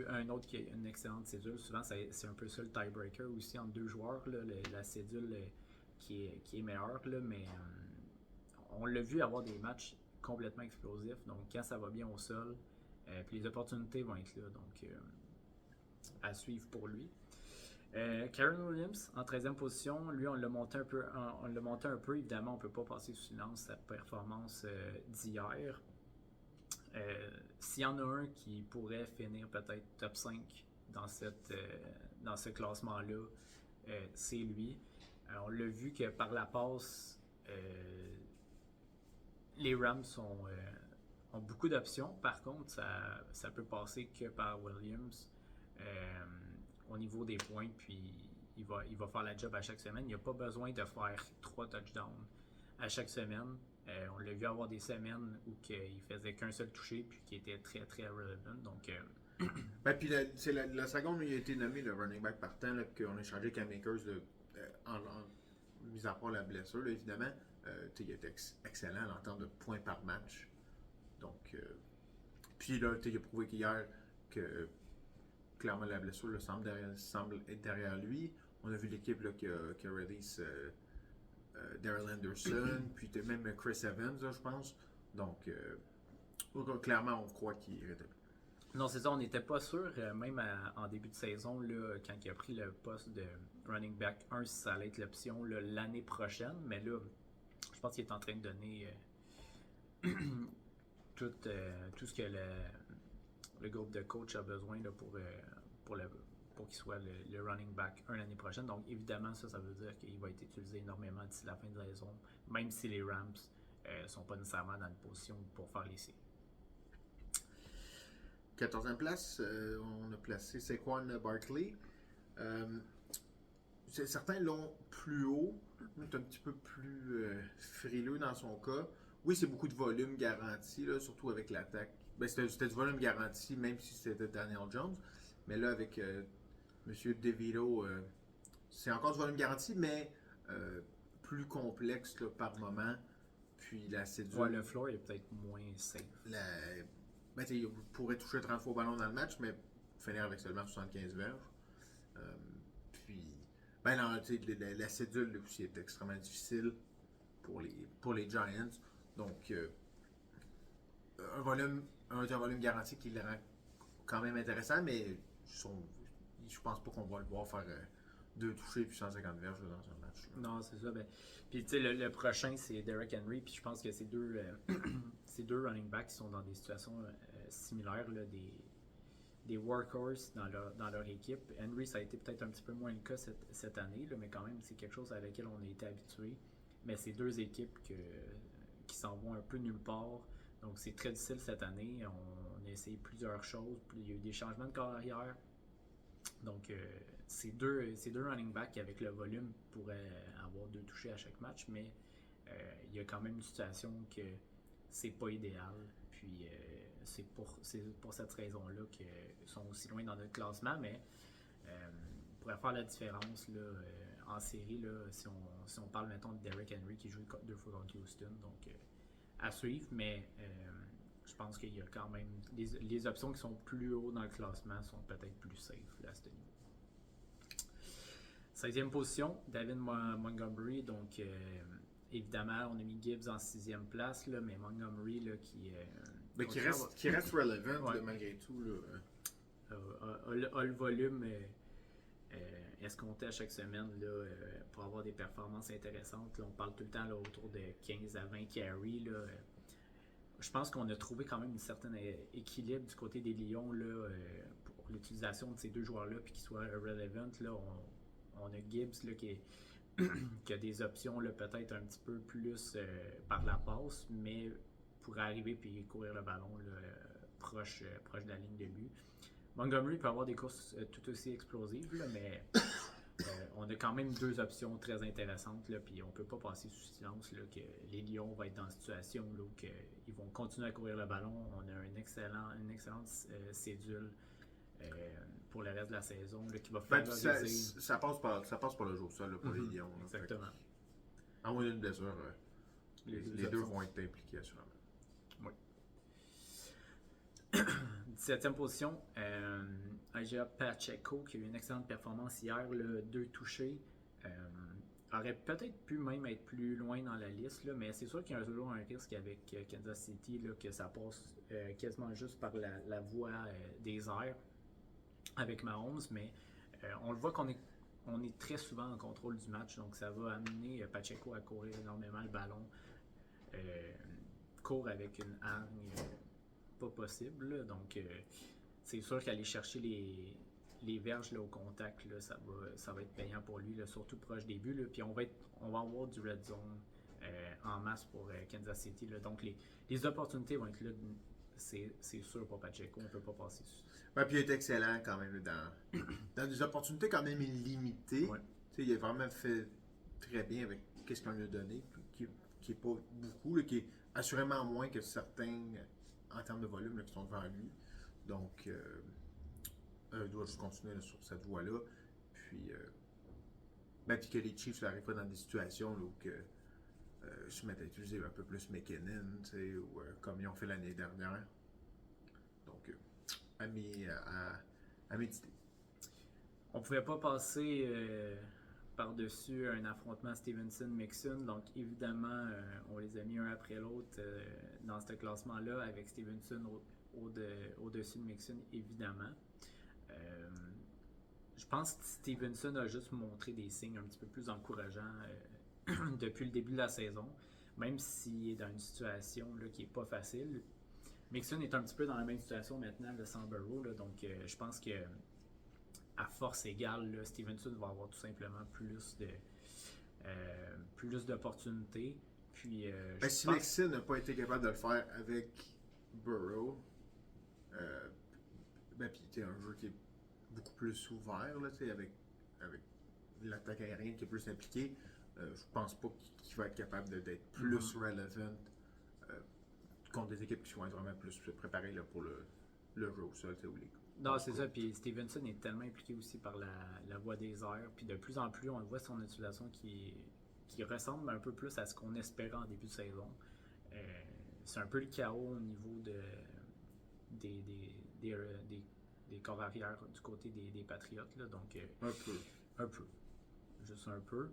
Speaker 1: un autre qui a une excellente cédule, souvent c'est un peu ça le tiebreaker aussi entre 2 joueurs. Là, la cédule qui est meilleure, là, mais on l'a vu avoir des matchs complètement explosifs. Donc, quand ça va bien au sol, puis les opportunités vont être là. Donc, à suivre pour lui. Karen Williams en 13e position, lui on l'a monté un peu, évidemment on ne peut pas passer sous silence sa performance d'hier. S'il y en a un qui pourrait finir peut-être top 5 dans ce classement-là, c'est lui. On l'a vu que par la passe, les Rams ont beaucoup d'options. Par contre, ça peut passer que par Williams. Au niveau des points, puis il va faire la job à chaque semaine. Il n'y a pas besoin de faire 3 touchdowns à chaque semaine. On l'a vu avoir des semaines où il faisait qu'un seul touché, puis qui était très, très relevant. Donc,
Speaker 2: puis c'est la seconde où il a été nommé le running back partant, qu'on a changé Cam Akers, mis à part la blessure, là, évidemment. Il était excellent en termes de points par match. Donc, puis là, il a prouvé qu'hier que clairement la blessure semble être derrière lui. On a vu l'équipe là, qui a release Darrell Anderson, puis même Chris Evans, là, je pense. Donc, clairement, on croit qu'il est rétabli.
Speaker 1: Non, c'est ça, on n'était pas sûr, même en début de saison, là, quand il a pris le poste de running back 1, si ça allait être l'option là, l'année prochaine. Mais là, je pense qu'il est en train de donner tout ce que le groupe de coach a besoin là, pour qu'il soit le running back 1 l'année prochaine. Donc, évidemment, ça veut dire qu'il va être utilisé énormément d'ici la fin de la saison, même si les Rams ne sont pas nécessairement dans une position pour faire les séries.
Speaker 2: 14e place, on a placé Saquon Barkley. Certains l'ont plus haut, c'est un petit peu plus frileux dans son cas. Oui, c'est beaucoup de volume garanti, là, surtout avec l'attaque. C'était du volume garanti, même si c'était Daniel Jones. Mais là, avec M. DeVito, c'est encore du volume garanti, mais plus complexe là, par moment. Puis la cédule.
Speaker 1: Ouais, le floor est peut-être moins safe.
Speaker 2: Il pourrait toucher 30 fois au ballon dans le match, mais finir avec seulement 75 verges. La cédule aussi est extrêmement difficile pour les Giants. Donc, un volume garanti qui le rend quand même intéressant, mais je pense pas qu'on va le voir faire 2 touchés puis 150 verges là, dans un match. Là.
Speaker 1: Non, c'est ça. Ben, puis tu sais, le prochain, c'est Derrick Henry. Puis je pense que ces deux, ces deux running backs qui sont dans des situations similaires, là, des workhorses dans leur équipe. Henry, ça a été peut-être un petit peu moins le cas cette année, là, mais quand même, c'est quelque chose à laquelle on a été habitué. Mais c'est deux équipes qui s'en vont un peu nulle part. Donc c'est très difficile cette année. On a essayé plusieurs choses. Il y a eu des changements de carrière. Donc ces deux running backs avec le volume pourraient avoir 2 touchés à chaque match, mais il y a quand même une situation que c'est pas idéal. Puis c'est pour cette raison-là qu'ils sont aussi loin dans notre classement, mais pourrait faire la différence là, en série là, si on parle mettons de Derrick Henry qui joue 2 fois contre Houston. Donc à suivre, mais je pense qu'il y a quand même les options qui sont plus haut dans le classement sont peut-être plus safe là, à ce niveau. 16e position, David Montgomery. Donc évidemment, on a mis Gibbs en 6e place, là, mais Montgomery là,
Speaker 2: qui reste relevant là, malgré tout. Là.
Speaker 1: A le volume escompté à chaque semaine là, pour avoir des performances intéressantes. Là, on parle tout le temps là, autour de 15 à 20 carries. Là. Je pense qu'on a trouvé quand même un certain équilibre du côté des Lions là, pour l'utilisation de ces deux joueurs-là puis qu'ils soient relevant. Là, on a Gibbs là, qui a des options là, peut-être un petit peu plus par la passe, mais pour arriver et courir le ballon là, proche de la ligne de but. Montgomery peut avoir des courses tout aussi explosives, là, mais on a quand même 2 options très intéressantes, là, puis on ne peut pas passer sous silence là, que les Lions vont être dans une situation là, où ils vont continuer à courir le ballon. On a une excellente cédule pour le reste de la saison là, qui va favoriser.
Speaker 2: Ça passe par le jour seul là, pour les Lions. Là,
Speaker 1: exactement.
Speaker 2: En moins d'une blessure, les deux vont être impliqués assurément.
Speaker 1: Oui. 17e position, Isaiah Pacheco qui a eu une excellente performance hier, là, 2 touchés. Aurait peut-être pu même être plus loin dans la liste, là, mais c'est sûr qu'il y a toujours un risque avec Kansas City là, que ça passe quasiment juste par la voie des airs avec Mahomes, mais on le voit qu'on est très souvent en contrôle du match, donc ça va amener Pacheco à courir énormément le ballon. Court avec une hargne pas possible, là, donc c'est sûr qu'aller chercher les verges là, au contact, là, ça va être payant pour lui, là, surtout proche des buts. Là, puis on va avoir du red zone en masse pour Kansas City. Là, donc les opportunités vont être là, c'est sûr pour Pacheco, on ne peut pas passer dessus.
Speaker 2: Ouais, puis il est excellent quand même dans des opportunités quand même limitées. Ouais. Il a vraiment fait très bien avec ce qu'on lui a donné, qui n'est pas beaucoup, là, qui est assurément moins que certains en termes de volume là, qui sont devant lui. Donc, il doit juste continuer là, sur cette voie-là. Puis que les Chiefs n'arrivent pas dans des situations là, où se mettent à utiliser un peu plus McKinnon, ou comme ils ont fait l'année dernière. Donc, à méditer.
Speaker 1: On ne pouvait pas passer par-dessus un affrontement Stevenson-Mixon. Donc, évidemment, on les a mis un après l'autre dans ce classement-là, avec Stevenson au-dessus de Mixon, évidemment. Je pense que Stevenson a juste montré des signes un petit peu plus encourageants depuis le début de la saison, même s'il est dans une situation là, qui n'est pas facile. Mixon est un petit peu dans la même situation maintenant de sans Burrow, là, donc je pense que à force égale, là, Stevenson va avoir tout simplement plus d'opportunités. Puis,
Speaker 2: si Mixon n'a pas été capable de le faire avec Burrow, puis un jeu qui est beaucoup plus ouvert, là, avec l'attaque aérienne qui est plus impliquée, je pense pas qu'il va être capable d'être plus relevant contre des équipes qui vont être vraiment plus préparées là, pour le jeu au sol.
Speaker 1: Non, c'est ça. Puis Stevenson est tellement impliqué aussi par la voie des airs. Puis de plus en plus, on voit son utilisation qui ressemble un peu plus à ce qu'on espérait en début de saison. C'est un peu le chaos au niveau des corps arrière du côté des Patriotes. Là, donc, un peu. Juste un peu.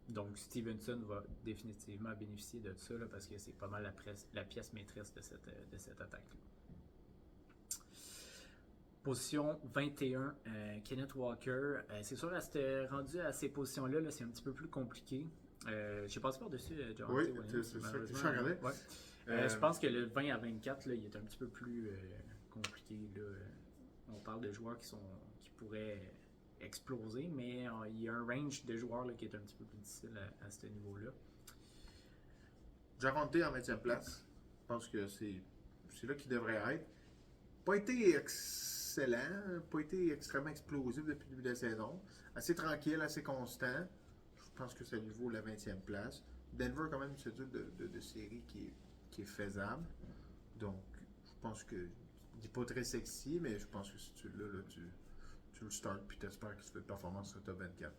Speaker 1: Donc, Stevenson va définitivement bénéficier de ça là, parce que c'est pas mal la pièce maîtresse de cette attaque-là. Position 21, Kenneth Walker. C'est sûr, rendu à ces positions-là, là, c'est un petit peu plus compliqué. J'ai passé par-dessus Javonte
Speaker 2: Oui,
Speaker 1: Williams,
Speaker 2: c'est ça que je
Speaker 1: malheureusement.
Speaker 2: regardais.
Speaker 1: Ouais. Je pense que le 20 à 24, là, il est un petit peu plus compliqué. Là. On parle de joueurs qui pourraient exploser, mais il y a un range de joueurs là, qui est un petit peu plus difficile à ce niveau-là.
Speaker 2: Javonte en 20e place. Je pense que c'est là qu'il devrait être. Pas été excellent, pas été extrêmement explosif depuis le début de la saison. Assez tranquille, assez constant. Je pense que ça lui vaut la 20e place. Denver a quand même une cédule de série qui est faisable. Donc, je pense que. Il n'est pas très sexy, mais je pense que si tu l'as, là, tu le starts puis tu espères qu'il se fait de performance sur le top 24.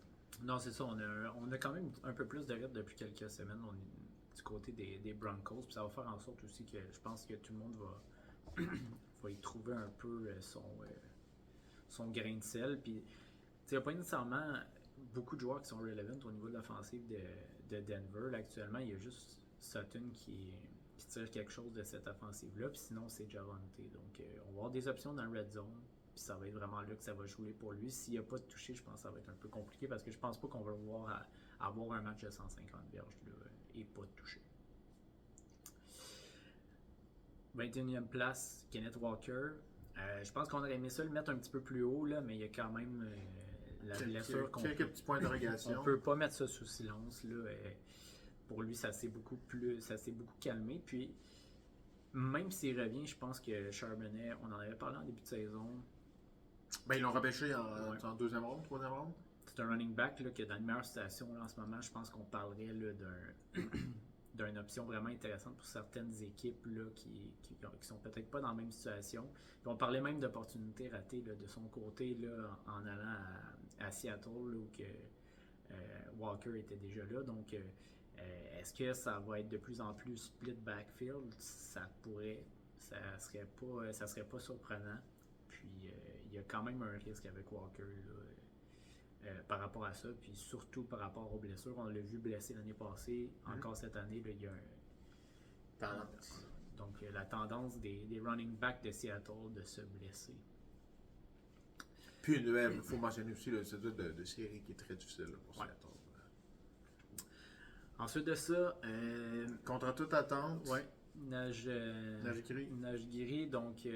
Speaker 1: Non, c'est ça. On a quand même un peu plus de rythme depuis quelques semaines. On est du côté des Broncos. Puis ça va faire en sorte aussi que je pense que tout le monde va y trouver un peu son grain de sel. Puis, il n'y a pas nécessairement beaucoup de joueurs qui sont relevant au niveau de l'offensive de Denver. Là, actuellement, il y a juste Sutton qui tire quelque chose de cette offensive-là. Puis sinon, c'est Javonte. Donc, on va avoir des options dans le red zone. Puis ça va être vraiment là que ça va jouer pour lui. S'il n'y a pas de toucher, je pense que ça va être un peu compliqué parce que je pense pas qu'on va le voir avoir un match de 150 verges là, et pas de toucher. 21e place, Kenneth Walker. Je pense qu'on aurait aimé ça le mettre un petit peu plus haut, là, mais il y a quand même la blessure qu'on
Speaker 2: quelques petits points d'interrogation.
Speaker 1: On peut pas mettre ça sous silence. Là, pour lui, ça s'est beaucoup calmé. Puis, même s'il revient, je pense que Charbonnet, on en avait parlé en début de saison.
Speaker 2: Ben, ils l'ont repêché en deuxième ronde, troisième ronde.
Speaker 1: C'est un running back là, qui est dans une meilleure situation là, en ce moment. Je pense qu'on parlerait là, d'une option vraiment intéressante pour certaines équipes là, qui sont peut-être pas dans la même situation. Puis on parlait même d'opportunités ratées là, de son côté là, en allant à Seattle là, où que, Walker était déjà là. Donc, est-ce que ça va être de plus en plus split backfield? Ça serait pas surprenant. Puis, il y a quand même un risque avec Walker là, par rapport à ça, puis surtout par rapport aux blessures. On l'a vu blessé l'année passée, encore cette année, là, il y a
Speaker 2: Tendance.
Speaker 1: donc la tendance des running backs de Seattle de se blesser.
Speaker 2: Puis il faut mentionner aussi le cédule de série qui est très difficile là, pour Seattle.
Speaker 1: Ensuite de ça,
Speaker 2: contre toute attente,
Speaker 1: Najee. Donc,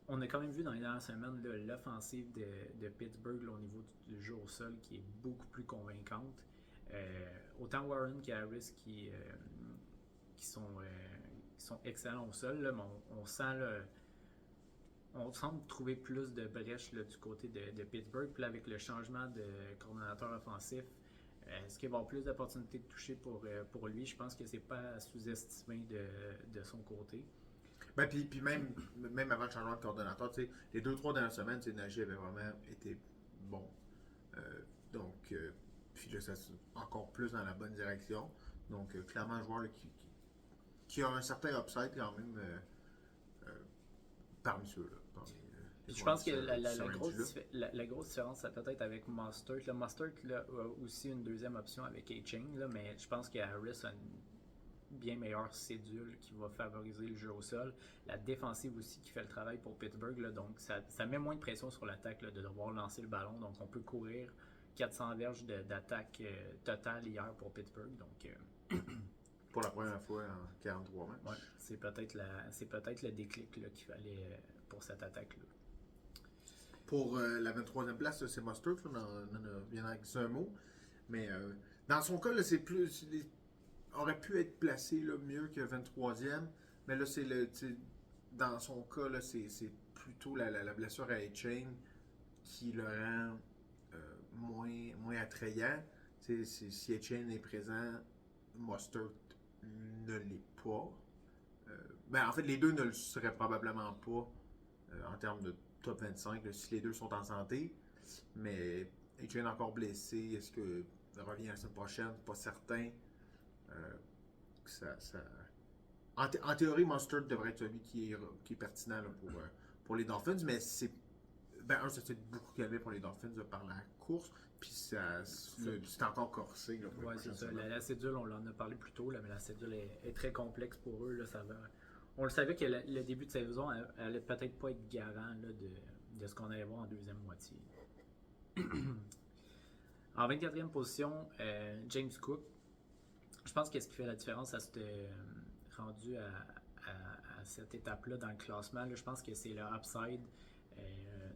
Speaker 1: on a quand même vu dans les dernières semaines là, l'offensive de Pittsburgh là, au niveau du jeu au sol qui est beaucoup plus convaincante. Autant Warren qu'Harris qui sont excellents au sol, là, mais on sent là, on semble trouver plus de brèches là, du côté de Pittsburgh. Puis là, avec le changement de coordonnateur offensif, est-ce qu'il va y avoir plus d'opportunités de toucher pour lui? Je pense que c'est pas à sous-estimer de son côté.
Speaker 2: Ben, puis même avant le changement de coordonnateur, les 2-3 dernières semaines, Najee avait vraiment été bon. Puis là, ça encore plus dans la bonne direction. Donc, clairement, un joueur là, qui a un certain upside quand même parmi ceux-là.
Speaker 1: Je pense que la grosse différence, c'est peut-être avec Mustard. Le Mustard là, a aussi une deuxième option avec A-Chain, mais je pense que Harris a une bien meilleure cédule qui va favoriser le jeu au sol. La défensive aussi qui fait le travail pour Pittsburgh, là, donc ça met moins de pression sur l'attaque là, de devoir lancer le ballon. Donc on peut courir 400 verges d'attaque totale hier pour Pittsburgh. Donc,
Speaker 2: pour la première fois en 43 matchs.
Speaker 1: Ouais, c'est peut-être le déclic là, qu'il fallait pour cette attaque-là.
Speaker 2: Pour la 23e place, c'est Mustard, on a bien dit un mot. Mais dans son cas, là, c'est plus. Aurait pu être placé là, mieux que 23e. Mais là, dans son cas, là, c'est plutôt la blessure à A-Chain qui le rend moins attrayant. Si A-Chain est présent, Mustard ne l'est pas. En fait, les deux ne le seraient probablement pas en termes de top 25 là, si les deux sont en santé. Mais A-Chain encore blessé, est-ce que revient la semaine prochaine? Pas certain. En théorie, Mustard devrait être celui qui est pertinent là, pour les Dolphins, mais c'est ça s'est beaucoup calmé pour les Dolphins par la course, puis c'est encore corsé.
Speaker 1: Oui, c'est ça. La cédule, on en a parlé plus tôt, là, mais la cédule est très complexe pour eux. Là, on le savait que le début de saison allait peut-être pas être garant là, de ce qu'on allait voir en deuxième moitié. En 24e position, James Cook. Je pense que ce qui fait la différence à cette, rendu à cette étape-là dans le classement, là, je pense que c'est le upside.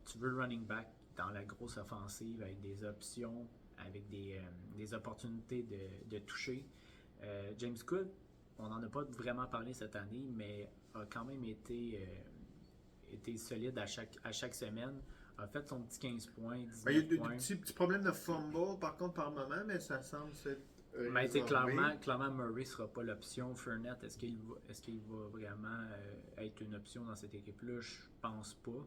Speaker 1: Tu veux le running back dans la grosse offensive avec des options, avec des opportunités de toucher. James Cook, on n'en a pas vraiment parlé cette année, mais a quand même été solide à chaque semaine. A fait son petit 15 points, 19
Speaker 2: il y a des
Speaker 1: points.
Speaker 2: petits problèmes de fumble par contre par moment, mais ça semble s'être
Speaker 1: Mais clairement, Murray ne sera pas l'option. Fournette, est-ce qu'il va vraiment être une option dans cette équipe-là? Je pense pas.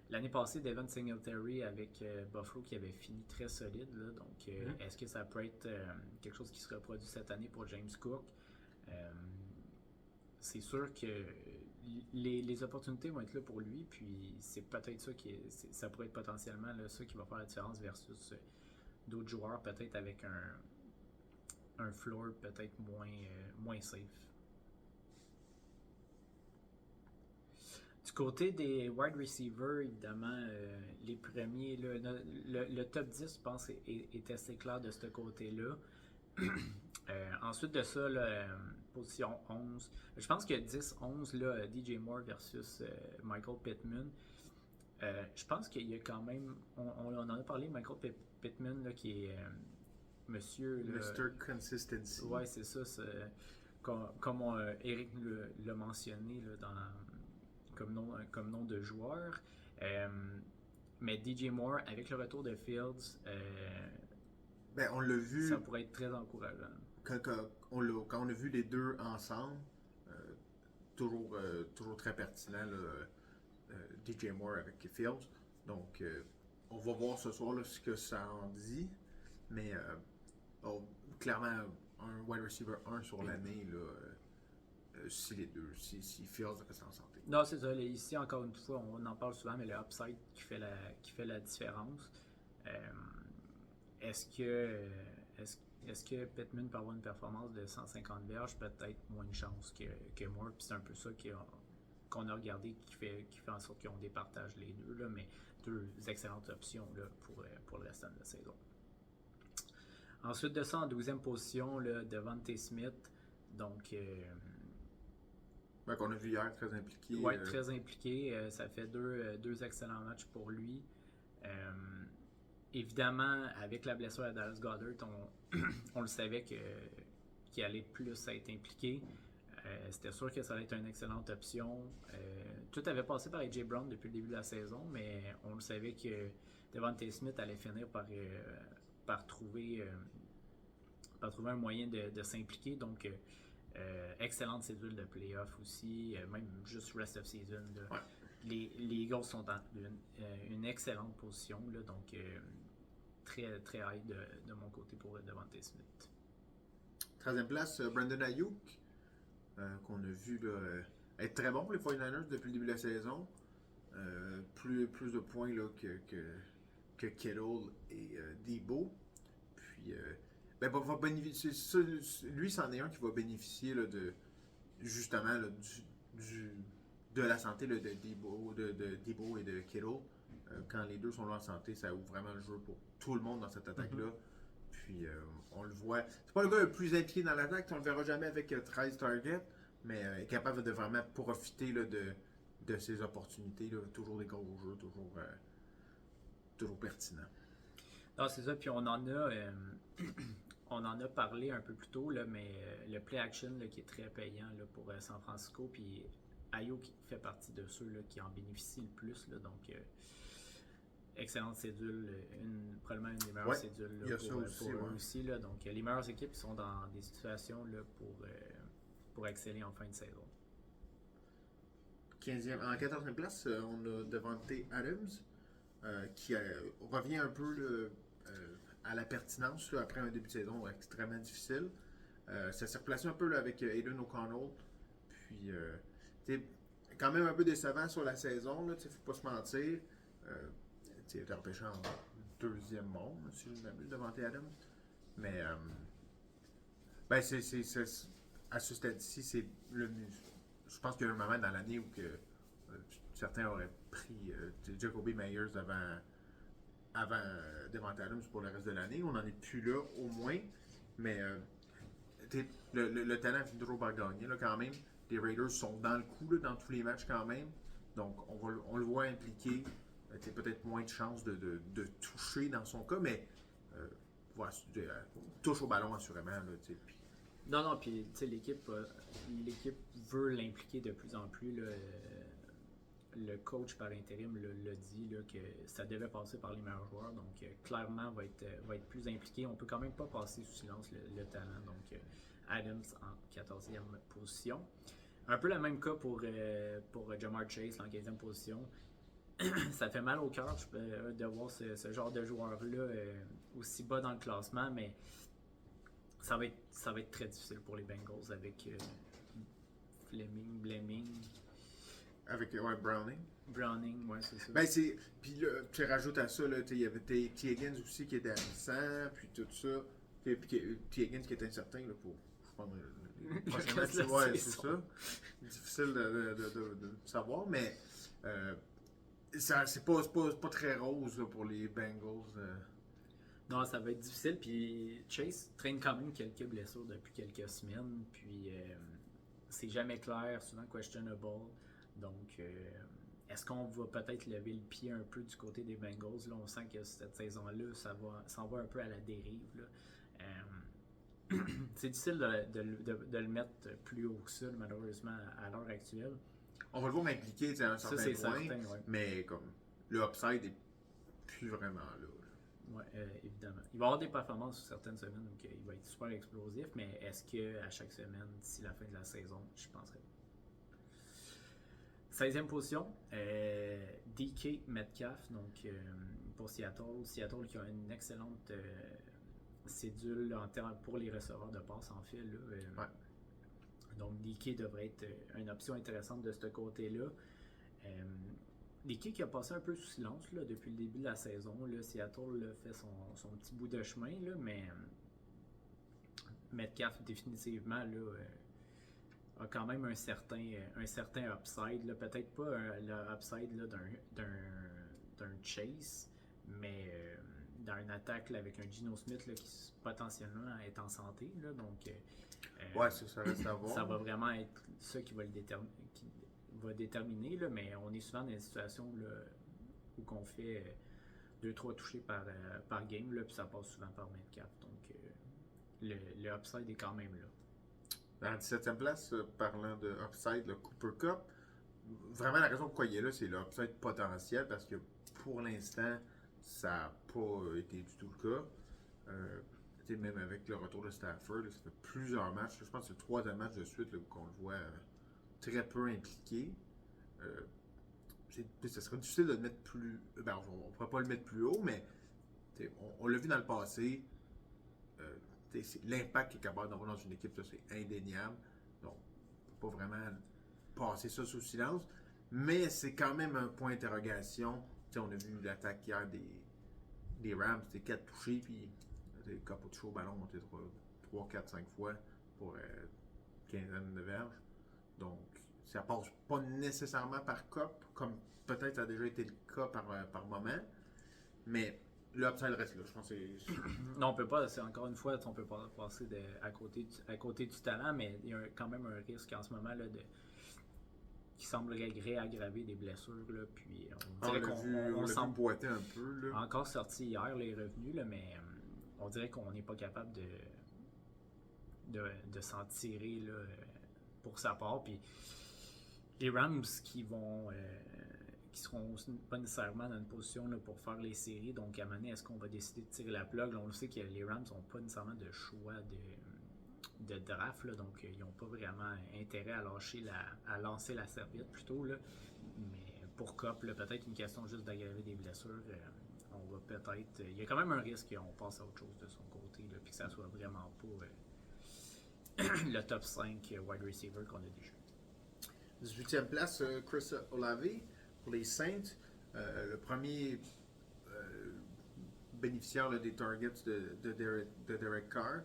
Speaker 1: L'année passée, Devin Singletary avec Buffalo qui avait fini très solide. Là, donc, est-ce que ça peut être quelque chose qui se reproduit cette année pour James Cook? C'est sûr que les opportunités vont être là pour lui, puis c'est peut-être ça pourrait être potentiellement là, ça qui va faire la différence versus d'autres joueurs, peut-être avec un floor peut-être moins safe. Du côté des wide receivers, évidemment, les premiers, là, le top 10, je pense, est assez clair de ce côté-là. Ensuite de ça, là, position 11. Je pense que 10-11, là, DJ Moore versus Michael Pittman. Je pense qu'il y a quand même... On en a parlé, Michael Pittman, là, qui est monsieur...
Speaker 2: Mr. Consistency.
Speaker 1: Ouais, c'est ça. Comme Eric l'a mentionné là, comme nom de joueur. Mais DJ Moore, avec le retour de Fields,
Speaker 2: on l'a vu.
Speaker 1: Ça pourrait être très encourageant.
Speaker 2: Quand on a vu les deux ensemble, toujours très pertinent, là, DJ Moore avec Fields. Donc, on va voir ce soir là, ce que ça en dit. Mais clairement, un wide receiver 1 sur l'année, là, si les deux, si Fields reste en santé.
Speaker 1: Non, c'est ça. Ici, encore une fois, on en parle souvent, mais le upside qui fait la différence. Est-ce que Pittman peut avoir une performance de 150 verges? Peut-être moins de chance que Moore. Puis c'est un peu ça qu'on a regardé qui fait en sorte qu'on départage les deux. Là, mais deux excellentes options là, pour le restant de la saison. Ensuite de ça, en 12e position, là, Devontae Smith. Donc...
Speaker 2: qu'on a vu hier, très impliqué.
Speaker 1: Oui, très impliqué. Ça fait deux excellents matchs pour lui. Évidemment, avec la blessure à Dallas Goedert, on le savait qu'il allait plus être impliqué. C'était sûr que ça allait être une excellente option. Tout avait passé par AJ Brown depuis le début de la saison, mais on le savait que Devontae Smith allait finir par trouver un moyen de s'impliquer. Donc, excellente cédule de playoff aussi, même juste rest of season. Là.
Speaker 2: Ouais.
Speaker 1: Les Eagles sont dans une excellente position, là, donc très, très high de mon côté pour Devontae Smith.
Speaker 2: 13e place, Brandon Ayuk, qu'on a vu là, être très bon pour les 49ers depuis le début de la saison. Plus de points là, que Kittle et Debo. Puis, va bénéficier. Lui, c'en est un qui va bénéficier là, justement là, de la santé là, de Debo et de Kittle. Quand les deux sont là en santé, ça ouvre vraiment le jeu pour tout le monde dans cette attaque-là. Puis on le voit. C'est pas le gars le plus impliqué dans l'attaque, on le verra jamais avec 13 targets, mais est capable de vraiment profiter là, de ses opportunités. Là. Toujours des gros jeux, toujours pertinent.
Speaker 1: Non, c'est ça, puis on en a parlé un peu plus tôt, là, mais le play action là, qui est très payant là, pour San Francisco, puis Ayuk fait partie de ceux là, qui en bénéficient le plus. Là, donc, excellente cédule, probablement une des meilleures cédules là, pour eux aussi. Là, donc, les meilleures équipes sont dans des situations là, pour exceller en fin de saison.
Speaker 2: En 14e place, on a Devontae Adams, qui revient un peu à la pertinence là, après un début de saison extrêmement difficile. Ça s'est replacé un peu là, avec Aiden O'Connell. Puis, quand même un peu décevant sur la saison, il ne faut pas se mentir. Il a été repêché en deuxième monde, si je ne m'abuse, Devontae Adams. Mais, à ce stade-ci, c'est je pense qu'il y a un moment dans l'année où certains auraient pris Jacoby Meyers avant Devante Adams pour le reste de l'année. On n'en est plus là, au moins. Mais le talent finit toujours par gagner, là, quand même. Les Raiders sont dans le coup, là, dans tous les matchs, quand même. Donc, on le voit impliqué. Peut-être moins de chances de toucher dans son cas, mais voilà, touche au ballon, assurément. Là, puis...
Speaker 1: Non, puis l'équipe veut l'impliquer de plus en plus. Là, le coach par intérim l'a dit là, que ça devait passer par les meilleurs joueurs, donc clairement va être plus impliqué. On peut quand même pas passer sous silence le talent. Donc Adams en 14e position. Un peu le même cas pour Ja'Marr Chase en 15e position. Ça fait mal au cœur de voir ce genre de joueur-là aussi bas dans le classement, mais ça va être très difficile pour les Bengals avec Bleming.
Speaker 2: Avec
Speaker 1: Browning, ouais, c'est ça.
Speaker 2: Ben, puis là, tu rajoutes à ça, il y avait T. Higgins aussi qui était absent, puis tout ça. Puis T. Higgins qui est incertain là, pour, je pense, le prochain match. Ouais, c'est ça. Difficile de savoir, mais c'est pas très rose là, pour les Bengals.
Speaker 1: Non, ça va être difficile. Puis Chase traîne quand même quelques blessures depuis quelques semaines. Puis c'est jamais clair, souvent questionable. Donc, est-ce qu'on va peut-être lever le pied un peu du côté des Bengals? Là, on sent que cette saison-là, ça va un peu à la dérive. Là. C'est difficile de le mettre plus haut que ça, malheureusement, à l'heure actuelle.
Speaker 2: On va le voir impliqué à un certain point,
Speaker 1: certain, ouais.
Speaker 2: Mais comme le upside est plus vraiment là.
Speaker 1: Oui, évidemment. Il va y avoir des performances sur certaines semaines, donc il va être super explosif, mais est-ce qu'à chaque semaine, d'ici la fin de la saison, je penserais pas. 16e position, DK Metcalf, donc pour Seattle. Seattle qui a une excellente cédule pour les receveurs de passe, en fait. Là,
Speaker 2: ouais.
Speaker 1: Donc DK devrait être une option intéressante de ce côté-là. DK qui a passé un peu sous silence là, depuis le début de la saison. Là, Seattle là, fait son petit bout de chemin, là, mais Metcalf définitivement là, a quand même un certain upside. Là. Peut-être pas le upside là, d'un Chase, mais dans une attaque là, avec un Geno Smith là, qui potentiellement est en santé. Là, donc,
Speaker 2: ouais, ça reste à voir.
Speaker 1: Ça va vraiment être ça qui va déterminer, là, mais on est souvent dans une situation là, où on fait 2-3 touchés par game, là, puis ça passe souvent par Metcalf. Donc, le upside est quand même là.
Speaker 2: Dans la 17e place, parlant de upside, le Cooper Cup, vraiment la raison pourquoi il est là, c'est le upside potentiel, parce que pour l'instant, ça n'a pas été du tout le cas. Même avec le retour de Stafford, là, ça fait plusieurs matchs. Je pense que c'est le 3e match de suite là, qu'on le voit très peu impliqué. Ça serait difficile de le mettre plus... Ben, on ne pourrait pas le mettre plus haut, mais on l'a vu dans le passé. L'impact qu'il est capable d'avoir dans une équipe, ça, c'est indéniable. Donc, on ne peut pas vraiment passer ça sous silence. Mais c'est quand même un point d'interrogation. On a vu l'attaque hier des Rams, c'était 4 touchés, puis quand pas touché au ballon, on était 3, 4, 5 fois pour quinzaine de verges. Donc, ça passe pas nécessairement par cop, comme peut-être ça a déjà été le cas par moment. Mais le upside reste là. Je pense que c'est...
Speaker 1: Non, on peut pas, c'est encore une fois, on peut pas passer à côté du talent, mais il y a quand même un risque en ce moment là, qui semblerait aggraver des blessures. Là, puis on dirait
Speaker 2: qu'on semble boiter un peu. Là.
Speaker 1: Encore sorti hier les revenus, là, mais on dirait qu'on n'est pas capable de s'en tirer là, pour sa part. Puis les Rams qui seront pas nécessairement dans une position là, pour faire les séries, donc à un moment donné, est-ce qu'on va décider de tirer la plug? Là, on le sait que les Rams n'ont pas nécessairement de choix de draft, là, donc ils n'ont pas vraiment intérêt à lancer la serviette plutôt. Là. Mais pour Cop, peut-être une question juste d'aggraver des blessures. On va peut-être. Il y a quand même un risque qu'on passe à autre chose de son côté, là, puis que ça soit vraiment pas le top 5 wide receiver qu'on a déjà.
Speaker 2: 18e place, Chris Olave pour les Saints. Le premier bénéficiaire là, des targets de Derek Carr.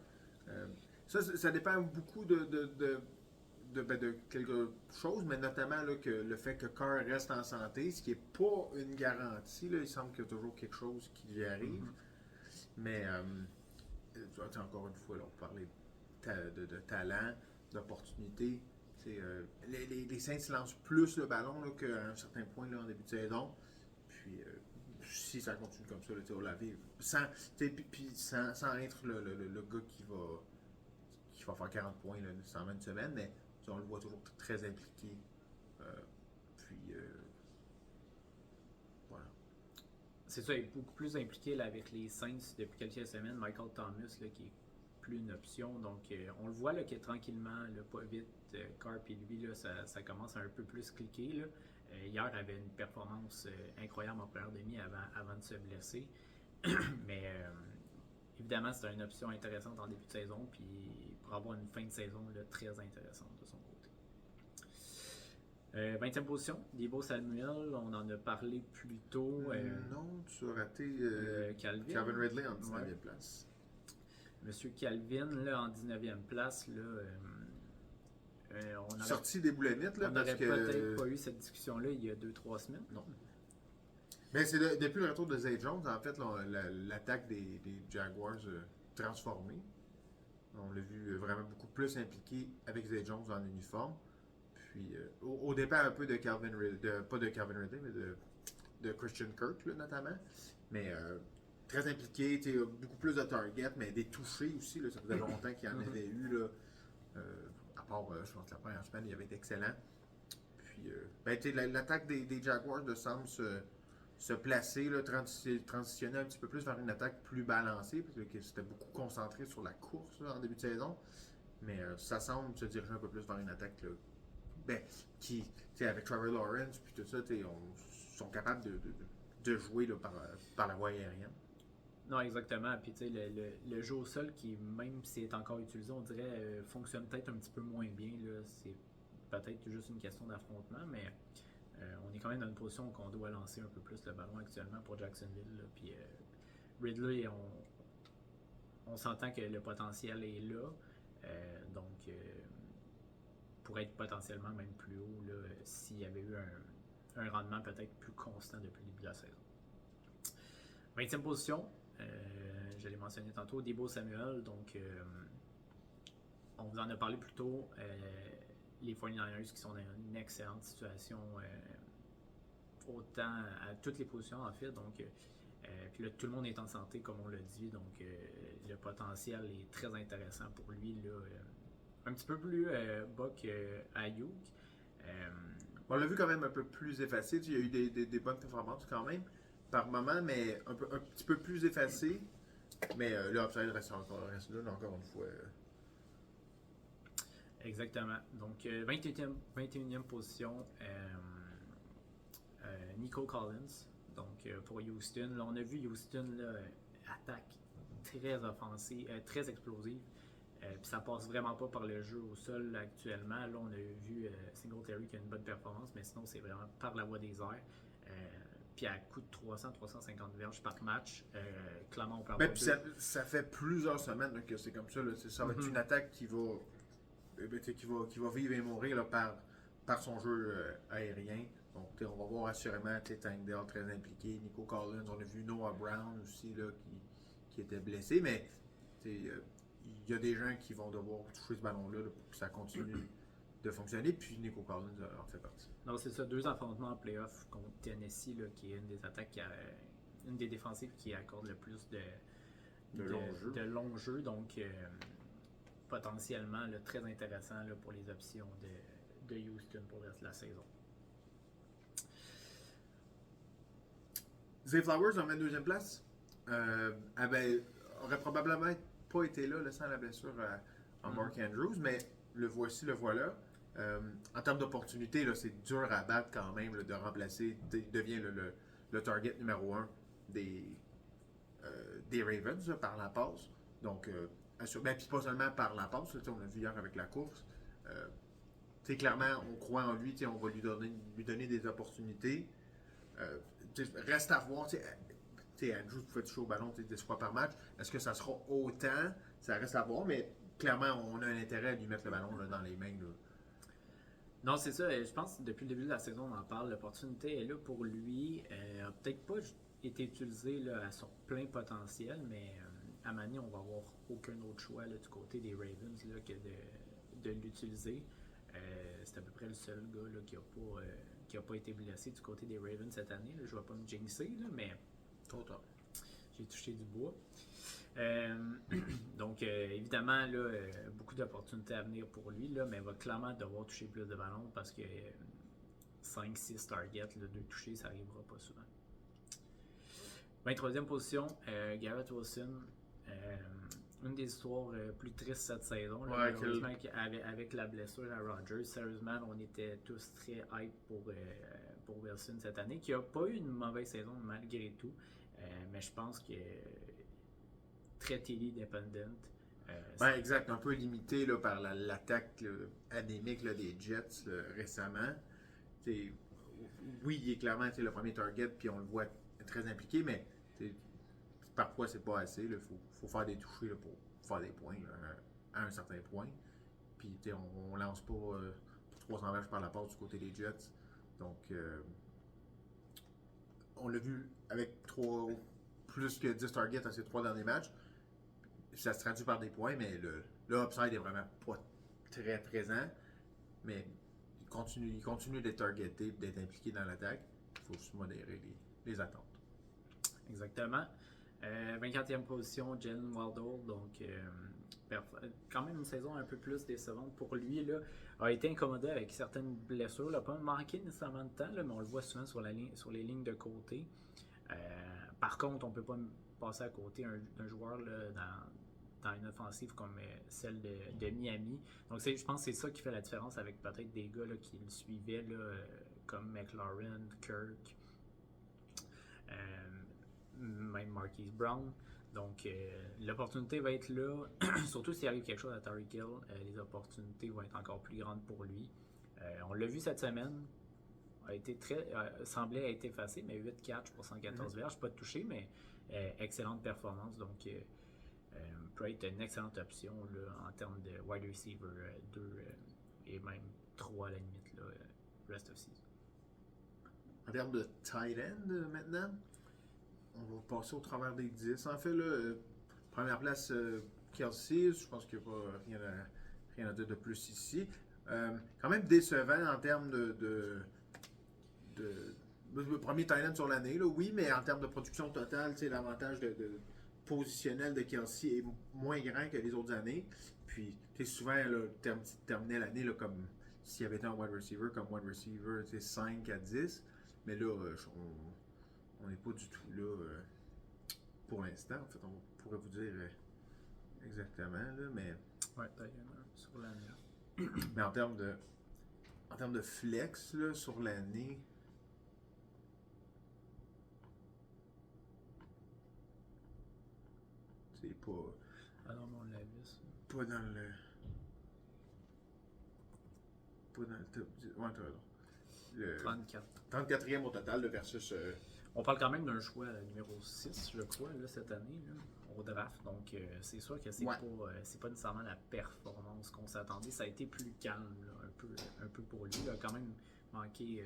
Speaker 2: Ça dépend beaucoup de de quelque chose, mais notamment là, que le fait que Carr reste en santé, ce qui n'est pas une garantie. Là, il semble qu'il y a toujours quelque chose qui lui arrive. Mais, encore une fois, là, on parlait de talent, d'opportunité. Les Saints lancent plus le ballon là, qu'à un certain point là, en début de saison. Puis, si ça continue comme ça, là, on la vivre. Sans être le gars qui va faire 40 points là, nécessairement une semaine, mais on le voit toujours très impliqué. Puis, voilà.
Speaker 1: C'est ça, il est beaucoup plus impliqué là, avec les Saints depuis quelques semaines. Michael Thomas, là, qui est plus une option. Donc, on le voit là, que tranquillement, là, pas vite, Carp et lui, là, ça commence à un peu plus cliquer. Là. Hier, avait une performance incroyable en première demi avant de se blesser. Mais évidemment, c'est une option intéressante en début de saison. Puis pour avoir une fin de saison là, très intéressante de son côté. 20e position, Deebo Samuel, on en a parlé plus tôt.
Speaker 2: Non, tu as raté
Speaker 1: Calvin
Speaker 2: Ridley en 19e place.
Speaker 1: Monsieur Calvin, là, en 19e place, là, on
Speaker 2: sorti des boulamites, là,
Speaker 1: on
Speaker 2: parce
Speaker 1: n'aurait
Speaker 2: que...
Speaker 1: peut-être pas eu cette discussion-là il y a 2-3 semaines.
Speaker 2: Non. Mais c'est depuis le retour de Zay Jones, en fait, l'attaque des Jaguars transformée. On l'a vu vraiment beaucoup plus impliqué avec Zay Jones en uniforme. Puis, au départ, un peu de Calvin Ridley, pas de Calvin Ridley, mais de Christian Kirk, là, notamment. Mais très impliqué, beaucoup plus de targets, mais des touchés aussi. Là, ça faisait longtemps qu'il y en avait eu. Là, à part, je pense que la première semaine, il avait été excellent. Puis, l'attaque des Jaguars de semble se placer, là, transitionner un petit peu plus vers une attaque plus balancée, parce que c'était beaucoup concentré sur la course là, en début de saison. Mais ça semble se diriger un peu plus vers une attaque là, qui, avec Trevor Lawrence, puis tout ça, sont capables de jouer là, par la voie aérienne.
Speaker 1: Non, exactement. Puis, tu sais, le jeu au sol, qui, même s'il est encore utilisé, on dirait, fonctionne peut-être un petit peu moins bien. Là. C'est peut-être juste une question d'affrontement, mais on est quand même dans une position qu'on doit lancer un peu plus le ballon actuellement pour Jacksonville. Là. Puis, Ridley, on s'entend que le potentiel est là. Donc, pour être potentiellement même plus haut là, s'il y avait eu un rendement peut-être plus constant depuis le début de la saison. 20e position, je l'ai mentionné tantôt, Deebo Samuel. Donc, on vous en a parlé plus tôt. Les 49ers qui sont dans une excellente situation, autant à toutes les positions en fait. Donc, puis là, tout le monde est en santé, comme on l'a dit. Donc, le potentiel est très intéressant pour lui. Là, un petit peu plus bas qu'Ayuk.
Speaker 2: On l'a vu quand même un peu plus effacé. Il y a eu des bonnes performances quand même par moment, mais un petit peu plus effacé. Mais l'upside reste là encore une fois.
Speaker 1: Exactement. Donc, 21e position, Nico Collins. Donc, pour Houston. Là, on a vu Houston là, attaque très offensive, très explosive. Puis ça passe vraiment pas par le jeu au sol là, actuellement. Là, on a vu Singletary qui a une bonne performance, mais sinon, c'est vraiment par la voie des airs. Puis à coût de 300-350 verges par match, clairement, on peut avoir
Speaker 2: ça fait plusieurs semaines là, que c'est comme ça. Là. Ça va être une attaque qui va vivre et mourir là, par son jeu aérien. Donc, on va voir assurément Tank Dell très impliqué, Nico Collins. On a vu Noah Brown aussi là, qui était blessé, mais il y a des gens qui vont devoir toucher ce ballon-là là, pour que ça continue de fonctionner. Puis Nico Collins en fait partie.
Speaker 1: Non, c'est ça, 2 affrontements en playoff contre Tennessee, là, qui est une des attaques, une des défensives qui accorde le plus de longs jeux. Donc, potentiellement là, très intéressant là, pour les options de Houston pour le reste de la saison.
Speaker 2: Zay Flowers en 22e place aurait probablement pas été là sans la blessure à Mark Andrews, mais le voilà. En termes d'opportunité, c'est dur à battre quand même là, de remplacer. Il devient le target numéro 1 des Ravens là, par la passe. Donc, puis pas seulement par la passe, là, on l'a vu hier avec la course. Clairement, on croit en lui, on va lui donner des opportunités. Reste à voir. Andrews pouvait toucher au ballon 10 fois par match. Est-ce que ça sera autant? Ça reste à voir, mais clairement, on a un intérêt à lui mettre le ballon là, dans les mains. Là.
Speaker 1: Non, c'est ça. Je pense que depuis le début de la saison, on en parle. L'opportunité est là pour lui. A peut-être pas été utilisée là, à son plein potentiel, mais à Mani, on va avoir aucun autre choix là, du côté des Ravens là, que de l'utiliser. C'est à peu près le seul gars là, qui a pas été blessé du côté des Ravens cette année. Là. Je ne vais pas me jinxer, là, mais
Speaker 2: Trop tard.
Speaker 1: j'ai touché du bois. Donc, évidemment, là, beaucoup d'opportunités à venir pour lui, là, mais il va clairement devoir toucher plus de ballons parce que 5-6 targets, 2 touchés, ça n'arrivera pas souvent. 23e position, Garrett Wilson. Une des histoires plus tristes cette saison, là, malheureusement, avec la blessure à Rodgers. Sérieusement, on était tous très hype pour Wilson cette année, qui n'a pas eu une mauvaise saison malgré tout. Mais je pense que très TD-dependent.
Speaker 2: Exact. Un peu limité là, par l'attaque anémique là, des Jets récemment. Oui, il est clairement le premier target, puis on le voit très impliqué, mais parfois c'est pas assez. Il faut faire des touchés là, pour faire des points là, à un certain point. Puis on lance pas pour 300 verges par la passe du côté des Jets. Donc, on l'a vu avec plus que 10 targets dans ces 3 derniers matchs. Ça se traduit par des points, mais le upside est vraiment pas très présent. Mais il continue d'être targeté, d'être impliqué dans l'attaque. Il faut juste modérer les attentes.
Speaker 1: Exactement. 24e position, Jalen Waddle. Donc, quand même une saison un peu plus décevante pour lui. Là, a été incommodé avec certaines blessures. Il n'a pas manqué nécessairement de temps, là, mais on le voit souvent sur les lignes de côté. Par contre, on ne peut pas passer à côté d'un joueur là, dans une offensive comme celle de Miami. Donc, je pense que c'est ça qui fait la différence avec peut-être des gars là, qui le suivaient, là, comme McLaurin, Kirk, même Marquise Brown. Donc, l'opportunité va être là. Surtout s'il arrive quelque chose à Tyreek Hill, les opportunités vont être encore plus grandes pour lui. On l'a vu cette semaine. Semblait être effacé, mais 8 catch pour 114 verges, pas de touché, mais excellente performance. Donc, peut être une excellente option là, en termes de wide receiver 2 et même 3 à la limite, là, rest of season.
Speaker 2: En termes de tight end maintenant, on va passer au travers des 10. En fait, là, première place, Kelsey, je pense qu'il n'y a pas rien à dire de plus ici. Quand même décevant en termes de premier tight end sur l'année, là, oui, mais en termes de production totale, l'avantage de positionnel de Kelsey est moins grand que les autres années. Puis, souvent, terminait l'année là, comme s'il y avait été un wide receiver, comme wide receiver 5 à 10. Mais là, on n'est pas du tout là pour l'instant. En fait, on pourrait vous dire exactement, là, mais...
Speaker 1: Ouais, sur l'année.
Speaker 2: Mais en termes de flex là, sur l'année... C'est pas...
Speaker 1: Ah non, mais on l'a vu, ça.
Speaker 2: Pas dans le top 10. Ouais, t'as raison. Le 34e au total là, versus...
Speaker 1: On parle quand même d'un choix numéro 6, je crois, là, cette année, là, au draft. Donc, c'est sûr que c'est pas nécessairement la performance qu'on s'attendait. Ça a été plus calme, là, un peu pour lui. Il a quand même manqué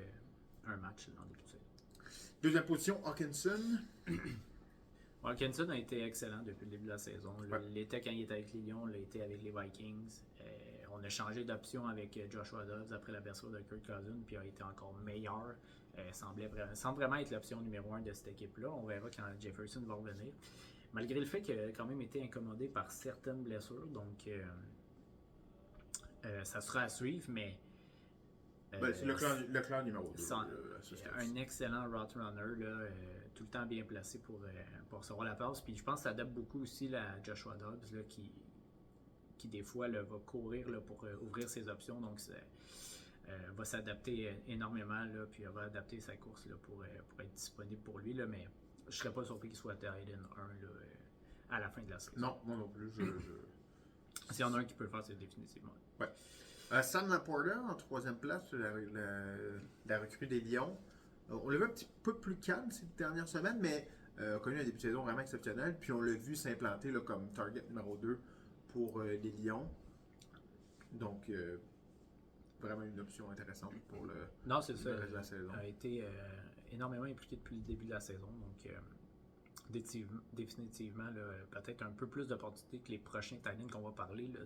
Speaker 1: un match là, dans le début de saison.
Speaker 2: Deuxième position, Hawkinson.
Speaker 1: Hawkinson a été excellent depuis le début de la saison. Il l'était quand il était avec les Lions, il l'a été avec les Vikings. On a changé d'option avec Joshua Dobbs après la blessure de Kirk Cousins, puis a été encore meilleur. Semble vraiment être l'option numéro 1 de cette équipe-là. On verra quand Jefferson va revenir. Malgré le fait qu'il a quand même été incommodé par certaines blessures, donc ça sera à suivre, mais...
Speaker 2: c'est le clan numéro 2.
Speaker 1: Un excellent route runner, là, tout le temps bien placé pour recevoir la passe. Puis je pense que ça adapte beaucoup aussi là, Joshua Dobbs, là, qui des fois là, va courir là, pour ouvrir ses options. Donc va s'adapter énormément, là, puis va adapter sa course là, pour être disponible pour lui. Là, mais je ne serais pas surpris qu'il soit tight end 1 là, à la fin de la saison.
Speaker 2: Non, moi non plus.
Speaker 1: S'il y en a un qui peut le faire, c'est définitivement.
Speaker 2: Ouais. Sam Laporta en 3e place, la recrue des Lions. On l'a vu un petit peu plus calme ces dernières semaines, mais a connu un début de saison vraiment exceptionnel. Puis on l'a vu s'implanter là, comme target numéro 2 pour les Lions. Donc, vraiment une option intéressante pour
Speaker 1: Non, c'est ça.
Speaker 2: le reste de la saison.
Speaker 1: A été énormément impliqué depuis le début de la saison. Donc, définitivement, là, peut-être un peu plus d'opportunités que les prochains Titans qu'on va parler, là,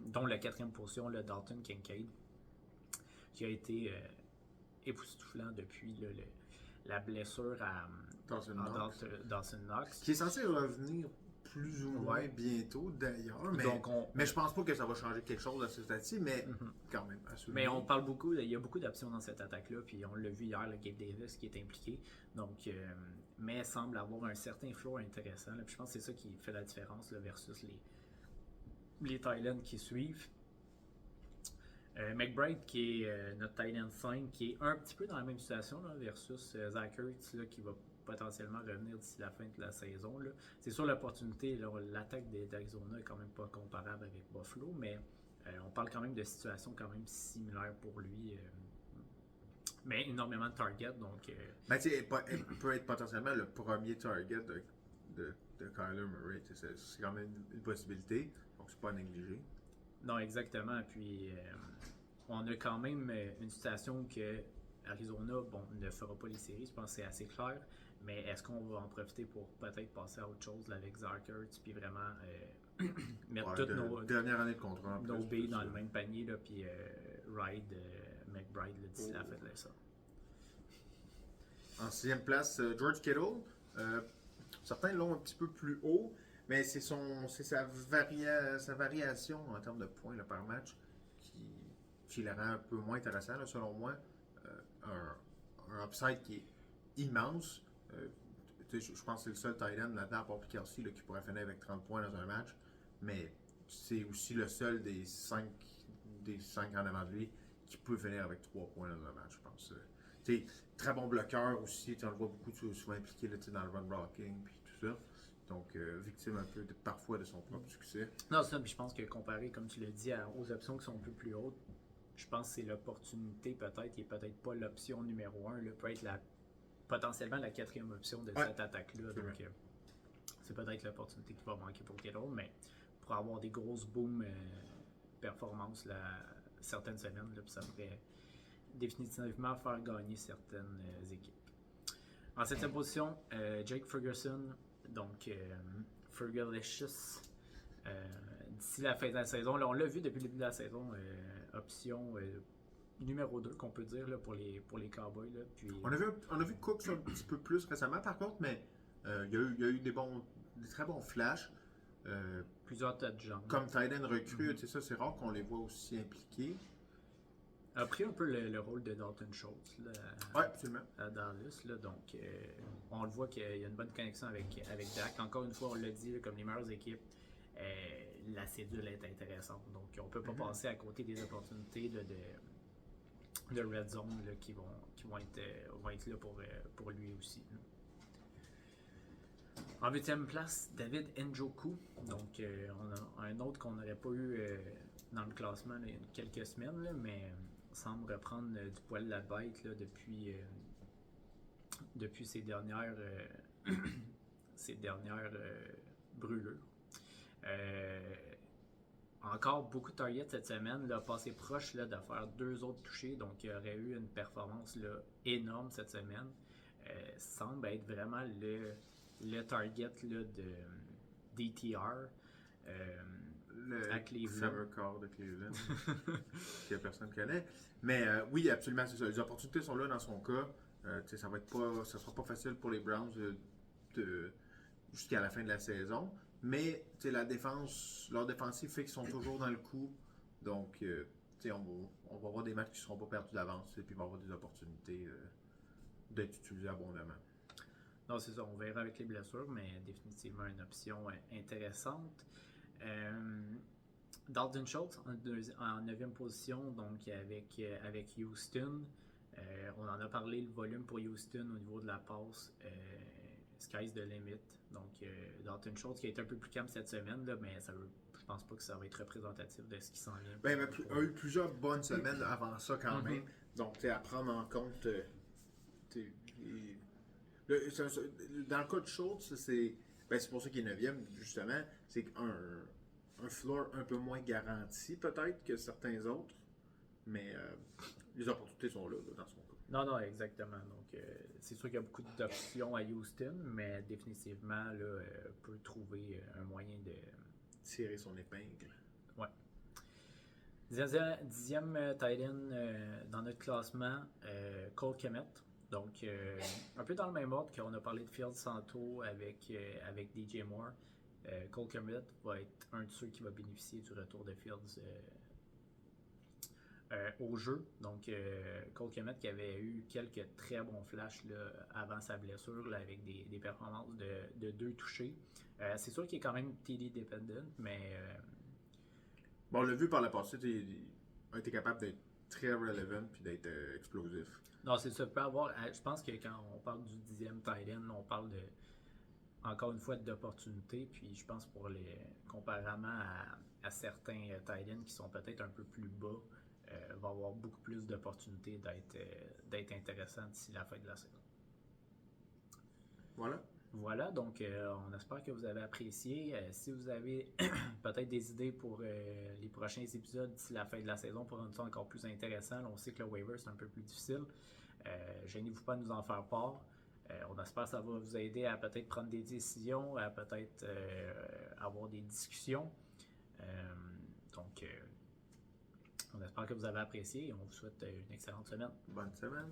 Speaker 1: dont la 4e position, le Dalton Kincaid, qui a été époustouflant depuis là, la blessure à Dawson Knox.
Speaker 2: Qui est censé revenir plus ou moins bientôt d'ailleurs, mais je pense pas que ça va changer quelque chose à ce stade-ci, mais quand même.
Speaker 1: Mais on parle beaucoup, il y a beaucoup d'options dans cette attaque-là, puis on l'a vu hier, le Gabe Davis qui est impliqué, donc, mais semble avoir un certain flow intéressant, là, puis je pense que c'est ça qui fait la différence là, versus les Thailands qui suivent. McBride qui est notre Thailand 5, qui est un petit peu dans la même situation là, versus Zach Ertz là, qui va potentiellement revenir d'ici la fin de la saison. Là. C'est sûr, l'opportunité, l'attaque d'Arizona est quand même pas comparable avec Buffalo, mais on parle quand même de situations quand même similaires pour lui. Mais énormément de targets, donc...
Speaker 2: Ben, il peut être potentiellement le premier target de Kyler Murray. C'est quand même une possibilité, donc c'est pas à négliger.
Speaker 1: Non, exactement. Puis, on a quand même une situation que Arizona ne fera pas les séries, je pense que c'est assez clair. Mais est-ce qu'on va en profiter pour peut-être passer à autre chose là, avec Zach Ertz, puis vraiment mettre toutes nos
Speaker 2: dernière année de contrat
Speaker 1: nos billes dans le même panier, là, puis ride McBride d'ici la fin de ça.
Speaker 2: En 6e place, George Kittle. Certains l'ont un petit peu plus haut, mais c'est sa variation en termes de points là, par match qui le rend un peu moins intéressant, là, selon moi. Un upside qui est immense. Je pense que c'est le seul tight end là-dedans, à part Kelsey, qui pourrait finir avec 30 points dans un match. Mais c'est aussi le seul des 5 en avant de lui qui peut finir avec 3 points dans un match, je pense. Très bon bloqueur aussi. On le voit beaucoup souvent impliqué là, dans le run blocking puis tout ça. Donc, victime un peu parfois de son propre succès.
Speaker 1: Non, ça, puis je pense que comparé, comme tu l'as dit, aux options qui sont un peu plus hautes, je pense que c'est l'opportunité peut-être, qui n'est peut-être pas l'option numéro 1, là, peut être potentiellement la 4e option de cette attaque-là. Donc, c'est peut-être l'opportunité qui va manquer pour Kittle, mais pour avoir des grosses boom performances certaines semaines, là, ça pourrait définitivement faire gagner certaines équipes. En 7e position, Jake Ferguson, donc Fergalicious, d'ici la fin de la saison. Là, on l'a vu depuis le début de la saison, option numéro 2 qu'on peut dire là, pour les Cowboys. Là, puis...
Speaker 2: On a vu Cooks un petit peu plus récemment par contre, mais il y a eu des très bons flashs.
Speaker 1: Plusieurs touchdowns.
Speaker 2: Comme tight end recrue, ça c'est rare qu'on les voit aussi impliqués.
Speaker 1: A pris un peu le rôle de Dalton Schultz là,
Speaker 2: absolument.
Speaker 1: À Dallas. Là, donc, on le voit qu'il y a une bonne connexion avec Dak. Encore une fois, on l'a dit, là, comme les meilleures équipes, la cédule est intéressante. Donc, on ne peut pas passer à côté des opportunités là, de Red Zone là, qui vont être là pour lui aussi. Là. En 8e place, David Njoku. Donc, on a un autre qu'on n'aurait pas eu dans le classement là, il y a quelques semaines, là, mais semble reprendre du poil de la bête là, depuis ses dernières brûlures. Encore beaucoup de targets cette semaine, là, passé proche là, de faire 2 autres touchés, donc il aurait eu une performance là, énorme cette semaine. Semble être vraiment le target là, de DTR.
Speaker 2: Le fameux corps de Cleveland que personne ne connaît. Mais oui, absolument, c'est ça. Les opportunités sont là dans son cas. Ça sera pas facile pour les Browns jusqu'à la fin de la saison. Mais leur défensive fait qu'ils sont toujours dans le coup. Donc, on va avoir des matchs qui ne seront pas perdus d'avance et puis on va avoir des opportunités d'être utilisés abondamment.
Speaker 1: Non, c'est ça. On verra avec les blessures, mais définitivement une option intéressante. Dalton Schultz en 9e position, donc avec Houston. On en a parlé, le volume pour Houston au niveau de la passe, sky's the limit. Donc Dalton Schultz qui a été un peu plus calme cette semaine, là, mais je pense pas que ça va être représentatif de ce qui s'en vient.
Speaker 2: Il y a eu plusieurs bonnes semaines avant ça quand même. Donc à prendre en compte. Dans le cas de Schultz, c'est pour ça qu'il est 9e, justement. C'est un floor un peu moins garanti, peut-être, que certains autres. Mais les opportunités sont là dans son cas.
Speaker 1: Non, exactement. Donc, c'est sûr qu'il y a beaucoup d'options à Houston, mais définitivement, là, peut trouver un moyen de
Speaker 2: tirer son épingle.
Speaker 1: Ouais. Dixième tight end dans notre classement, Cole Kmet. Donc, un peu dans le même ordre qu'on a parlé de Fields Santo avec DJ Moore. Cole Kmet va être un de ceux qui va bénéficier du retour de Fields au jeu. Donc, Cole Kmet qui avait eu quelques très bons flashs là, avant sa blessure là, avec des performances de 2 touchés. C'est sûr qu'il est quand même TD dependent, mais
Speaker 2: bon, on l'a vu par le passé, il a été capable d'être très relevant puis d'être explosif.
Speaker 1: Non, c'est ça. Peut avoir, je pense que quand on parle du 10e tight end, on parle encore une fois d'opportunités. Puis je pense comparément à certains tight ends qui sont peut-être un peu plus bas, va avoir beaucoup plus d'opportunités d'être intéressant d'ici la fin de la saison. Voilà, donc on espère que vous avez apprécié. Si vous avez peut-être des idées pour les prochains épisodes d'ici la fin de la saison pour rendre ça encore plus intéressant, là, on sait que le waiver c'est un peu plus difficile. Gênez-vous pas de nous en faire part. On espère que ça va vous aider à peut-être prendre des décisions, à peut-être avoir des discussions. Donc, on espère que vous avez apprécié et on vous souhaite une excellente semaine.
Speaker 2: Bonne semaine.